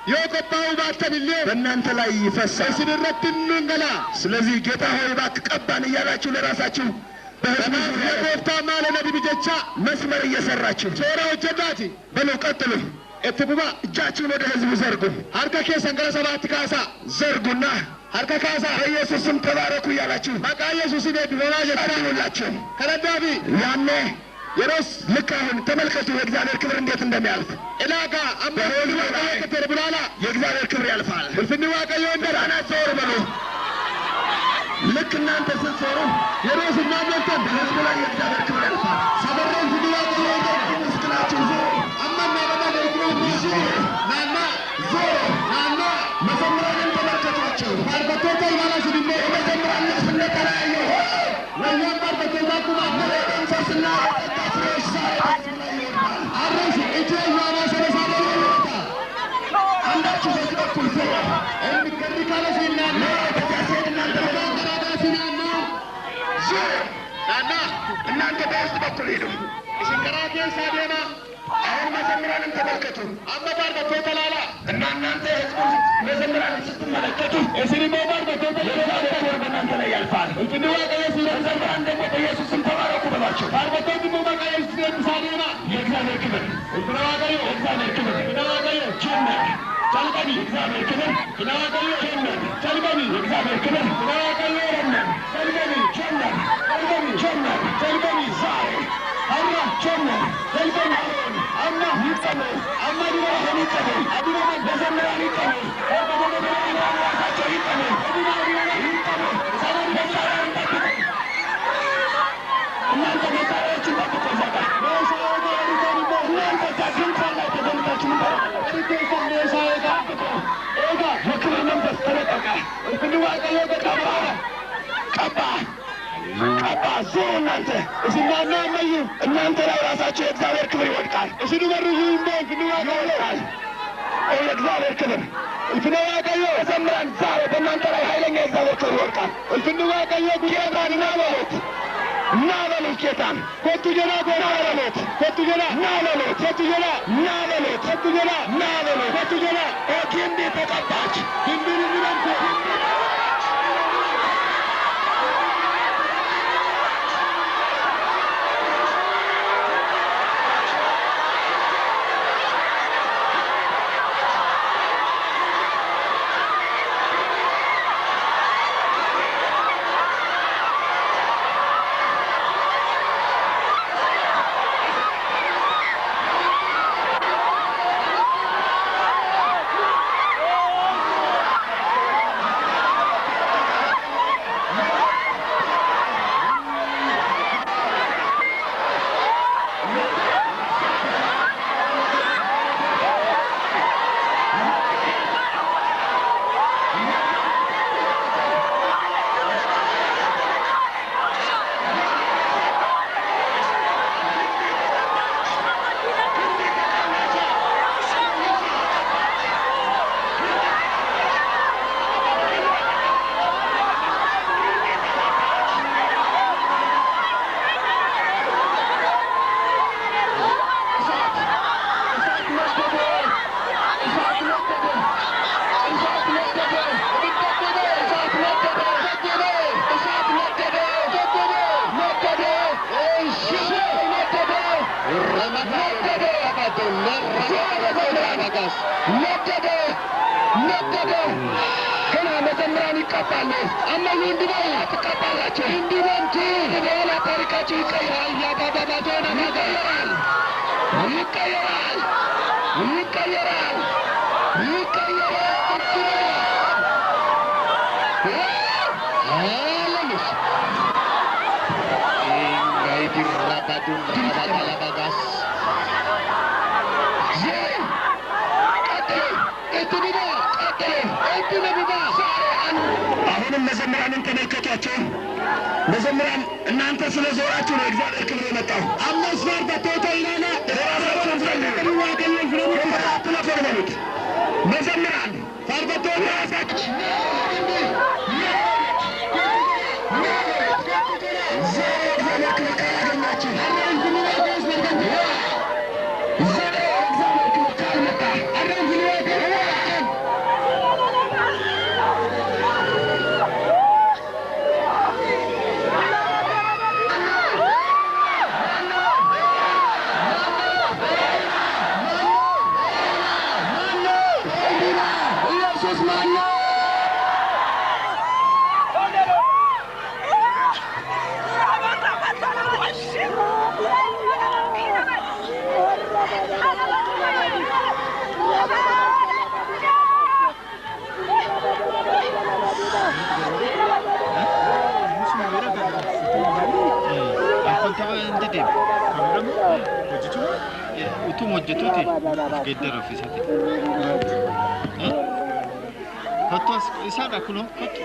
የቆባው ባተን ሊዮ በእናንተ ላይ ይፈሳል። እስድረት እንገላ ስለዚህ ጌታ ሆይ እባክህ ቀባን እያላችሁ ለራሳችሁ በህዝቡ የጎፍታ ማለ ነቢይ ጀቻ መስመር እየሰራችሁ ቶራ ወጀዳቲ በሉ ቀጥሉ። እትቡባ እጃችሁን ወደ ህዝቡ ዘርጉ። ሀርከ ኬሰንገረ ሰባት ካሳ ዘርጉና ሀርከ ካሳ በኢየሱስ ስም ተባረኩ እያላችሁ በቃ ኢየሱስ ቢሆና ጸልዩላችሁ። ከረዳቢ ያኔ የሮስ ልክ አሁን ተመልከቱ የእግዚአብሔር ክብር እንዴት እንደሚያልፍ። ኢላጋ አምበሮሊ ከተር ብላላ የእግዚአብሔር ክብር ያልፋል። ፍኒ ዋቀዮ እንደራና ዞር በሉ። ልክ እናንተ ስትዞሩ የሮስ እናንተን በህዝቡ ላይ የእግዚአብሔር ክብር ያልፋል። ሰበረውን ፍኒ ዋቀዮ ምስክናችሁ ዞሩ። አማና በማ ደግሮ ናና ናና መዘምራንን ተመልከቷቸው። ባርበቶታ ይባላል ሲድሜ የመዘምራን ልብስ እንደተለያየ ወያም ባርበቶታ ኩማ መንፈስና የጸጋ ፍሬዎች ዛሬ በህዝቡ ላይ ይወርዳል። አረስ ኢትዮ ያማ ሰለሳለ ይወጣ አንዳችሁ በዚህ በኩል ዞሩ። እንድከሪ ካለ ሲናና በዚያ ሲሄድ እናንተ ተራዳ ሲናና ዞሩ። ናና እናንተ በውስጥ በኩል ሄዱ። ሽንከራቴን ሳዴማ አሁን መዘምራንን ተመልከቱ አመ ባርበቶታ ላላ እና እናንተ የህዝቡን መዘምራን ስትመለከቱ እስሪሞ ማር በእናንተ ላይ ያልፋል። እንዲሁ መዘምራን ደግሞ በኢየሱስ ስም ተባረኩ በሏቸው። ባርበቶድሞ መቃየስ ሳሌና የእግዚአብሔር ክብር እንድናዋቀዩ የእግዚአብሔር ክብር እንድናዋቀዩ ጀመር ጨልቀኒ እግዚአብሔር ክብር እንድናዋቀዩ ጀመር ጨልቀኒ እግዚአብሔር ክብር እንድናዋቀዩ ጀመር ጨልቀኒ ጀመር ጨልቀኒ ጀመር ጨልቀኒ ዛሬ አማ ጀመር ጨልቀኒ አማ ይቀበል አማ ዲባን ይቀበል አዲባን በዘመራን ይቀበል ራሳቸው ይቀበል ይቀበል ሰላም በዛራን እናንተ መሳሪያዎችን ጠብቆ ዘጋ እናንተ ከድንኳን ላይ ተገልጣችሁ የክብር መንፈስ ተለቀቀ። እንዋቀየ በቀባ ቀባ ቀባ ዞ እናንተ እስናና መዩ እናንተ ላይ ራሳቸው የእግዚአብሔር ክብር ይወድቃል። እስኑ መርዙ እንዴት እንዋቀየ የእግዚአብሔር ክብር እንዋቀየ ዘምራን ዛሬ በእናንተ ላይ ኃይለኛ የእግዚአብሔር ክብር ይወድቃል። እንዋቀየ ጉዳን ናበሉት ናበሉት ጌታን ኮቱ ጀና ጎና በሉት ኮቱ ጀና ናበሉት ኮቱ ጀና ናበሉት ኮቱ ጀና ናበሉት ኮቱ ጀና ኦኪንዲ ተቀባች ድንድን ይላንተ ነደደ ገና መዘምራን ይቀባሉ። አመኑ እንዲበሉ ትቀባላችሁ። እንዲበንቱ በኋላ ታሪካችሁ ይቀየራል። ያባባባቶና ይቀየራል ይቀየራል ይቀየራል ይቀየራል። አለምሽ ኢንጋይዲራባዱን ባባላባጋስ አሁንም መዘምራንን ተመልከቷቸው። መዘምራን እናንተ ስለ ዞራችሁ ነው እግዚአብሔር ክብር የመጣው። አመስፋር በቶቶ ይላና ራሳቸውን ስለሚያገኙት መዘምራን ፋርበቶ ራሳቸው እግዚአብሔር ክብር ካላገኛችሁ utuma hojjetuuti geeddara ofiisaati. Kottu as isaadha kunoo kottu.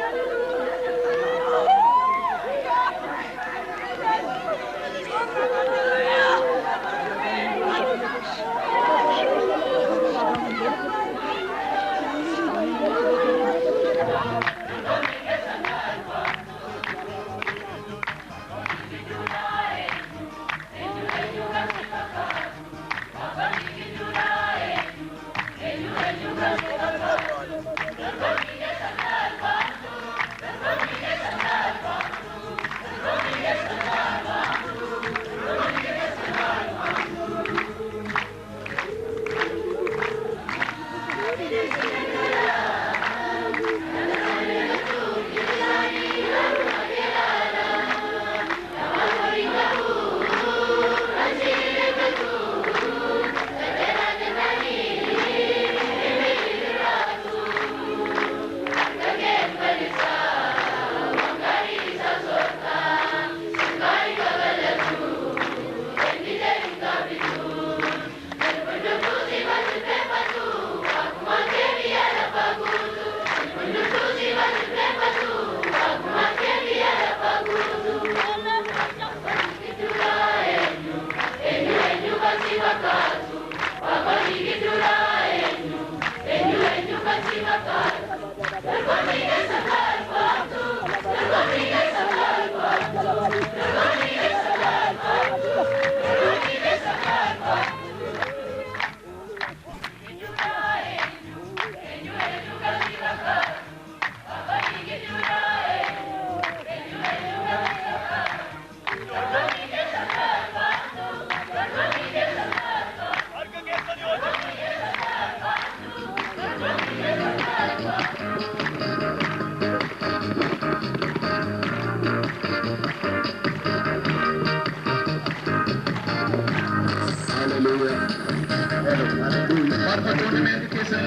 faarfattoonni meeqa keessa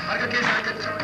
harka keessa argachaa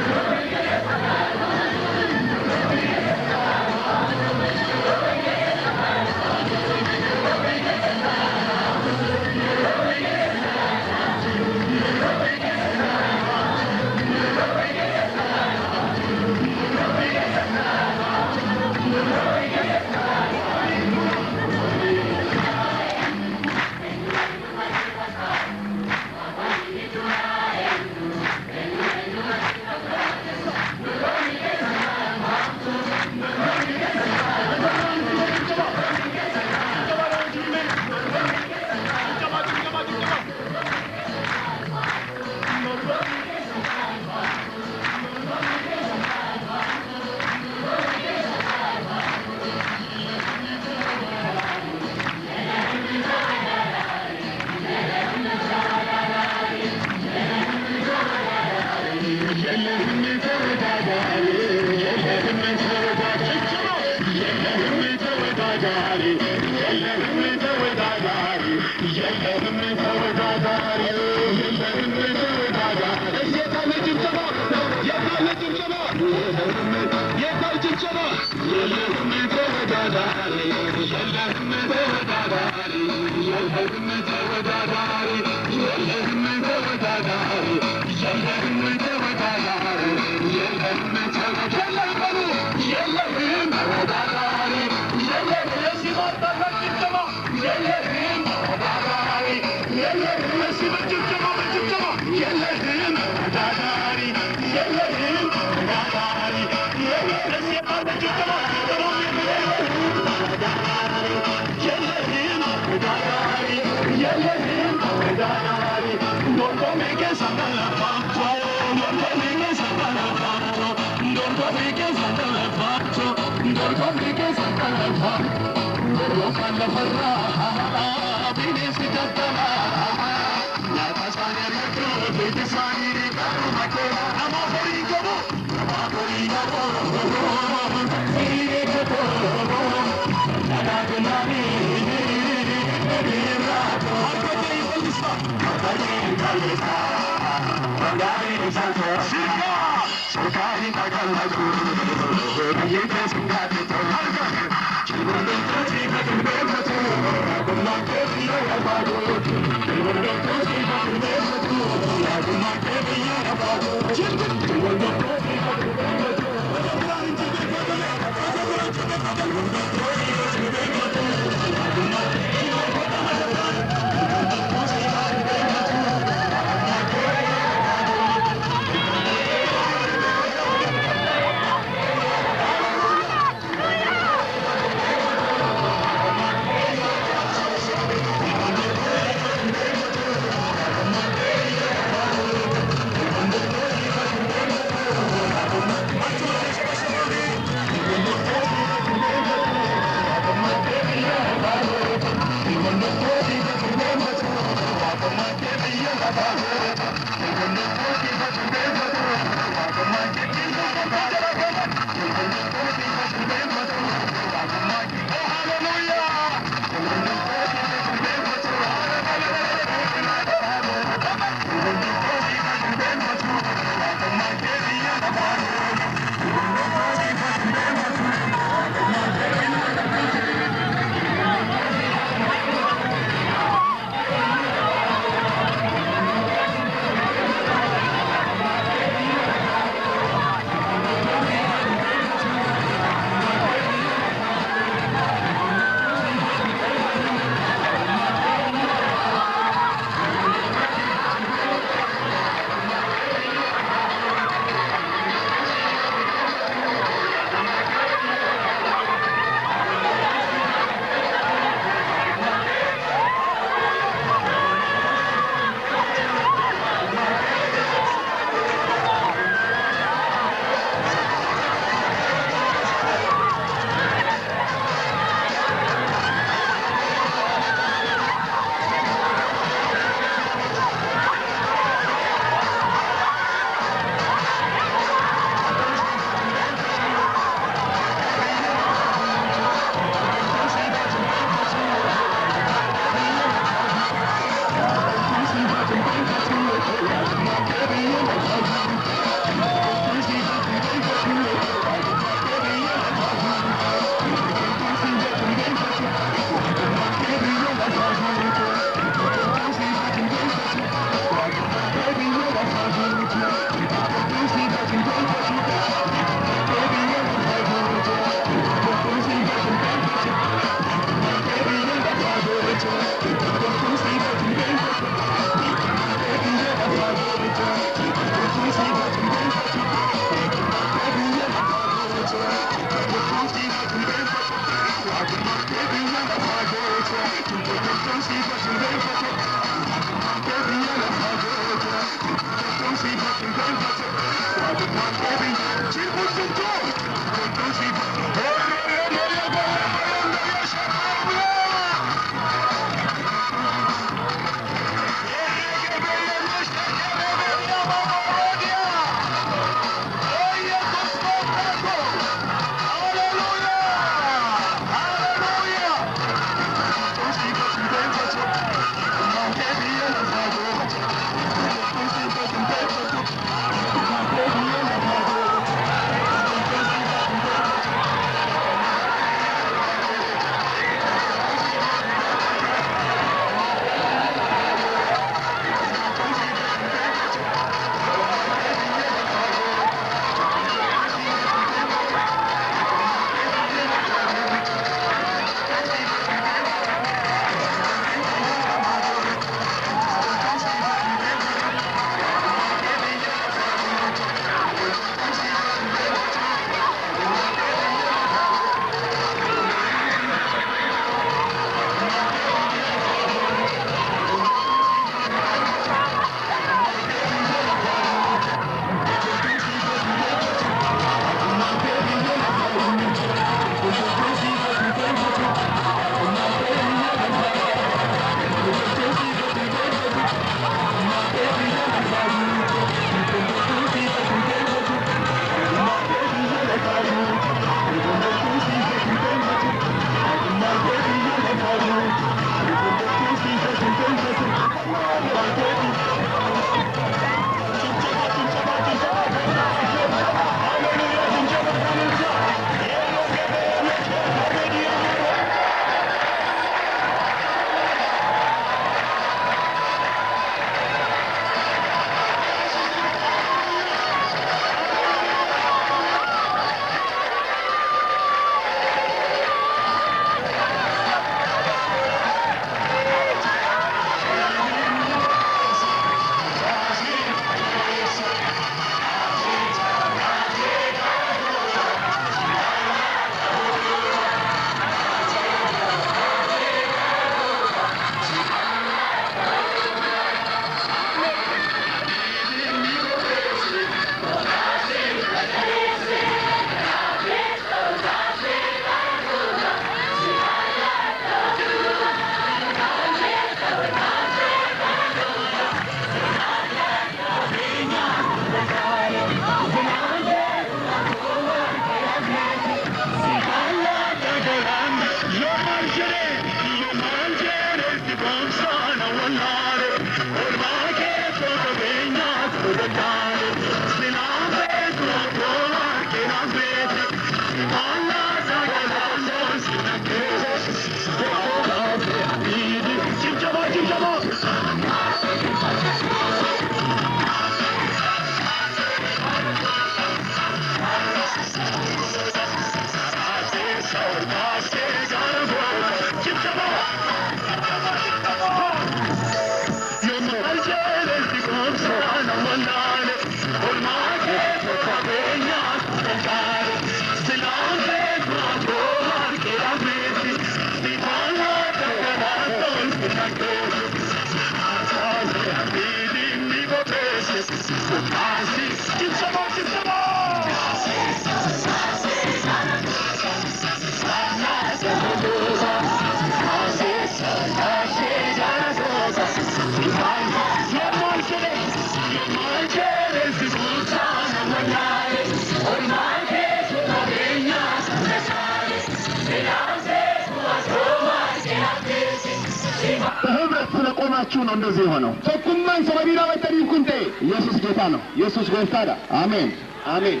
በህብረት ስለቆማችሁ ነው እንደዚህ የሆነው። ተኩማን ሰበቢራ ወተሪ ኩንቴ ኢየሱስ ጌታ ነው። ኢየሱስ ጎፍታዳ አሜን አሜን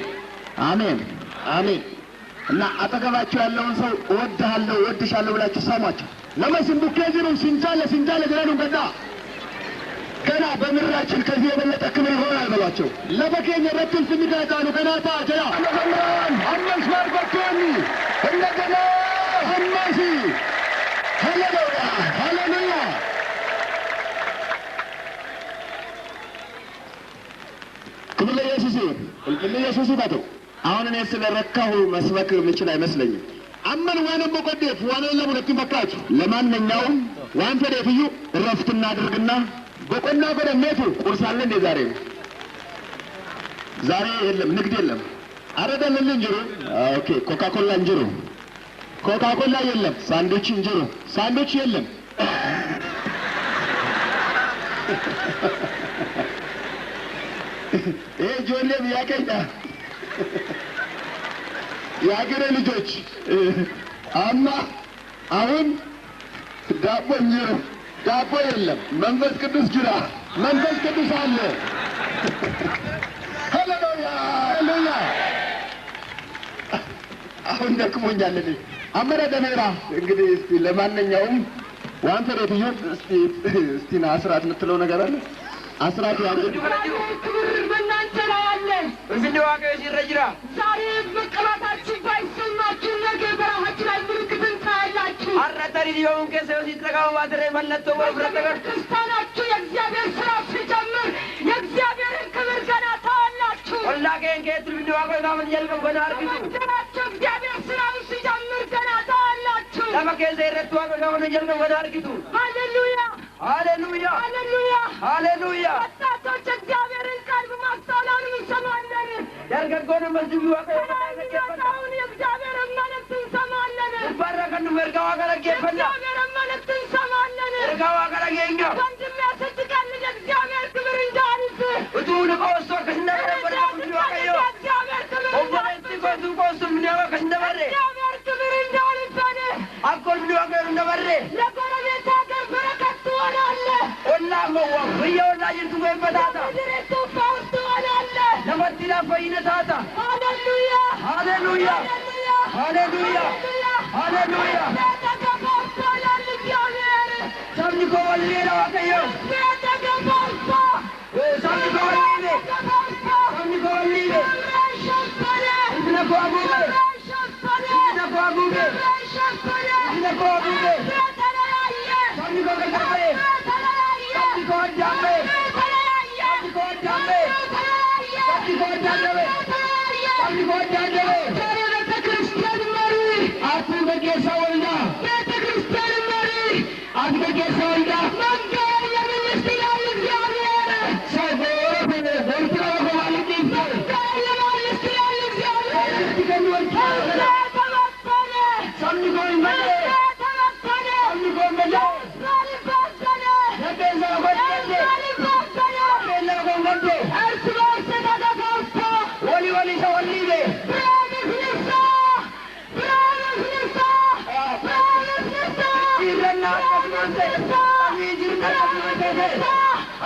አሜን አሜን። እና አጠገባችሁ ያለውን ሰው እወድሃለሁ እወድሻለሁ ብላችሁ ሳሟቸው። ለመስም ቡኬዚሩ ሲንቻለ ገራኑ ገዳ ገና በምድራችን ከዚህ የበለጠ ክብር ይሆናል በሏቸው። ለበኬኝ ረቱን ስሚጋታኑ ገናታ ጀያ አመስ ማርቆቶኒ እንደገና አመሲ ሃሌሉያ ሃሌሉያ። ክብር ለኢየሱስ ይሁን። ለኢየሱስ ይባተው። አሁን እኔ ስለረካሁ መስበክ የምችል አይመስለኝም። አመን ወንም በቆዴፍ ዋና ለሙለት ይፈካች። ለማንኛውም ዋንተ ደፍዩ እረፍት እናድርግና በቆና በደሜቱ ቁርስ አለ እንደ ዛሬ የለም፣ ንግድ የለም። አረደልን እንጅሩ ኦኬ። ኮካኮላ እንጅሩ ኮካኮላ የለም። ሳንዱች እንጅሩ ሳንዱች የለም። ይሄ ጆሌም ያቀኛ የአገሬ ልጆች አማ አሁን ዳቦ እንጅሩ ዳቦ የለም። መንፈስ ቅዱስ ጅራ መንፈስ ቅዱስ አለ። ሃሌሉያ ሃሌሉያ። አሁን ደክሞኛል እኔ አመረ ደሜራ። እንግዲህ እስቲ ለማንኛውም ዋንተ ደትዩ እስቲ ና አስራት የምትለው ነገር አለ። አስራት ያለ ክብር በእናንተ ላይ አለ። እንግዲህ ዋቀው ሲረጅራ ዛሬ መቀባታችሁ ባይሰማችሁ ነገ በራሳችሁ ላይ ምልክትን ታያላችሁ። አረተሪ ዲዮን ከሰው ሲጠቃው ባትረ መለቶ ወፍረተገር ክርስቲያናችሁ የእግዚአብሔር ስራ ሲጀምር የእግዚአብሔርን ክብር ገና ታያላችሁ። ወላገን ከትል ቢዲ ዋቀው ታምን የልከው ገና አርግቱ ወንጀላችሁ እግዚአብሔር ስራውን ሲጀምር ገና ታያላችሁ። ለመከዘ ይረቱ ዋቀው ታምን የልከው ገና አርግቱ። ሃሌሉያ ሃሌሉያ ሃሌሉያ ሃሌሉያ። ወጣቶች እግዚአብሔርን ቃል በማስተዋል እንሰማለን። ደርገጎን መስጂዱ ዋቀው አሁን የእግዚአብሔርን መልእክት እንሰማለን። ባረከን ወርጋ ዋቀው ለገፈና የእግዚአብሔርን መልእክት እንሰማለን። ወርጋ ዋቀው ለገኛ ወንድሜ ስትቀልድ የእግዚአብሔር ክብር እንዳልፍ እቱን ቆሶ ከነበረ ቢዲ ዋቀው የእግዚአብሔር ክብር ኦባንቲ ቆሱ ቆሱ ቢዲ ዋቀው ከነበረ የእግዚአብሔር ክብር እንዳልፈን አቆል ቢዲ ዋቀው ከነበረ ለጎረቤት ሀገር በረከት ትሆናለህ። ወላሂ ወየውላ ይንቱ በበታታ ምድሪቱ ፈውስ ትሆናለህ። ለፈቲላ ፈይነታታ ሃሌሉያ ሃሌሉያ ሃሌሉያ ሃሌሉያ። ተገባብቷል እግዚአብሔር ሰምኒኮ ወሌላ ዋቀዮ ተገባብቷ ሰምኒኮ ወሌሌ ሰምኒኮ ወሌሌ ሸፈነ እዝነኮ አጉቤ ሸፈነ እዝነኮ አጉቤ ሸፈነ እዝነኮ አጉቤ ተለያየ ሰምኒኮ ገገቤ ተለያየ ሰምኒኮ ወዳሜ ተለያየ ሰምኒኮ ወዳሜ ተለያየ ሰምኒኮ ወዳሜ ሰምኒኮ ወዳሜ። ዛሬ ቤተክርስቲያን መሪ አቱ በጌሳ ወልዳ ቤተክርስቲያን መሪ አቱ በጌሳ ወልዳ መንገድ የምንስት ይላል እግዚአብሔር ሰው በወረፈነ በርትራ በማለት ይፈል መንገድ የማንስት ይላል እግዚአብሔር ትገኝ ወልዳ ተበተነ ሰምኒኮ ይመለ ተበተነ ሰምኒኮ ይመለ ተበተነ ለቤዛ ወልደ ተበተነ ቤላ ወልደ እርስ በርስ ተገፋፋ ወሊ ወሊ ሰወሊቤ ብርሃንስ ንሳ ብርሃንስ ንሳ ብርሃንስ ንሳ ይረና ከስማንተ አሚጅርና ከስማንተ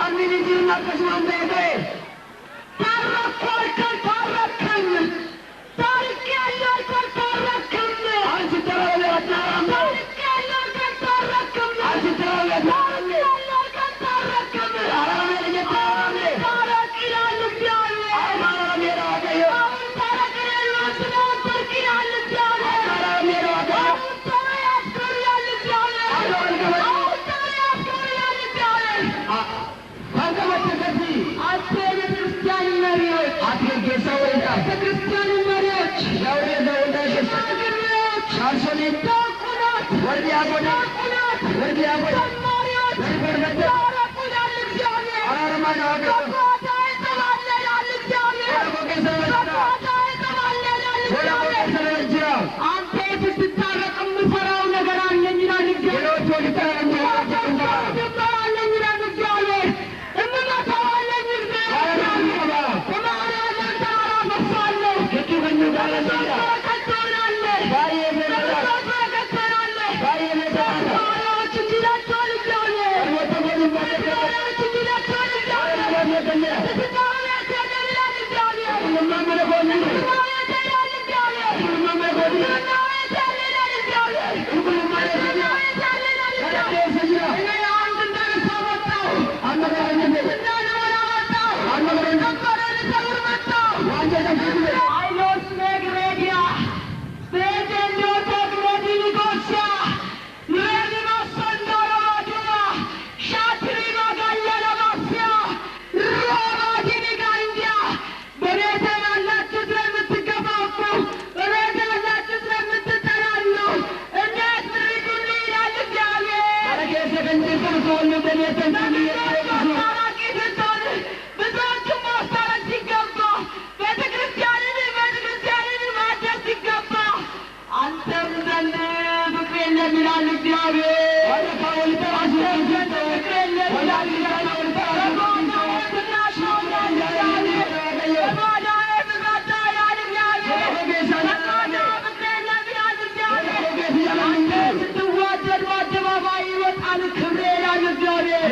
አሚጅርና ከስማንተ ታረከልከን ታረከን ታሪክ ያለልከን ታረከን አንቺ ተራለ አታራም ታሪክ ያለልከን ታረከን አንቺ ተራለ ታሪክ ያለልከን ታረከን አራሜ ለየታራሜ ታረቅ ይላል እግዚአብሔር አራሜ ለዋቀዮ አሁን ታረቅ ይላል ስለወደድክ ይላል እግዚአብሔር አራሜ ለዋቀዮ አሁን ተያዝከን ይላል እግዚአብሔር አሁን ተያዝከን ይላል እግዚአብሔር አንከመተከሲ አንተ የቤተክርስቲያን መሪዎች አትገጌሳ ወልዳ ቤተክርስቲያን መሪዎች ለወልዳ ወልዳ ሽማግሌዎች ሻርሶኔ ዲያቆናት ወርዲያ ጎዳ ዲያቆናት ወርዲያ ጎዳ ዘማሪዎች ስትዋደድ በአደባባይ ይወጣል ክብሬ ይላል እግዚአብሔር።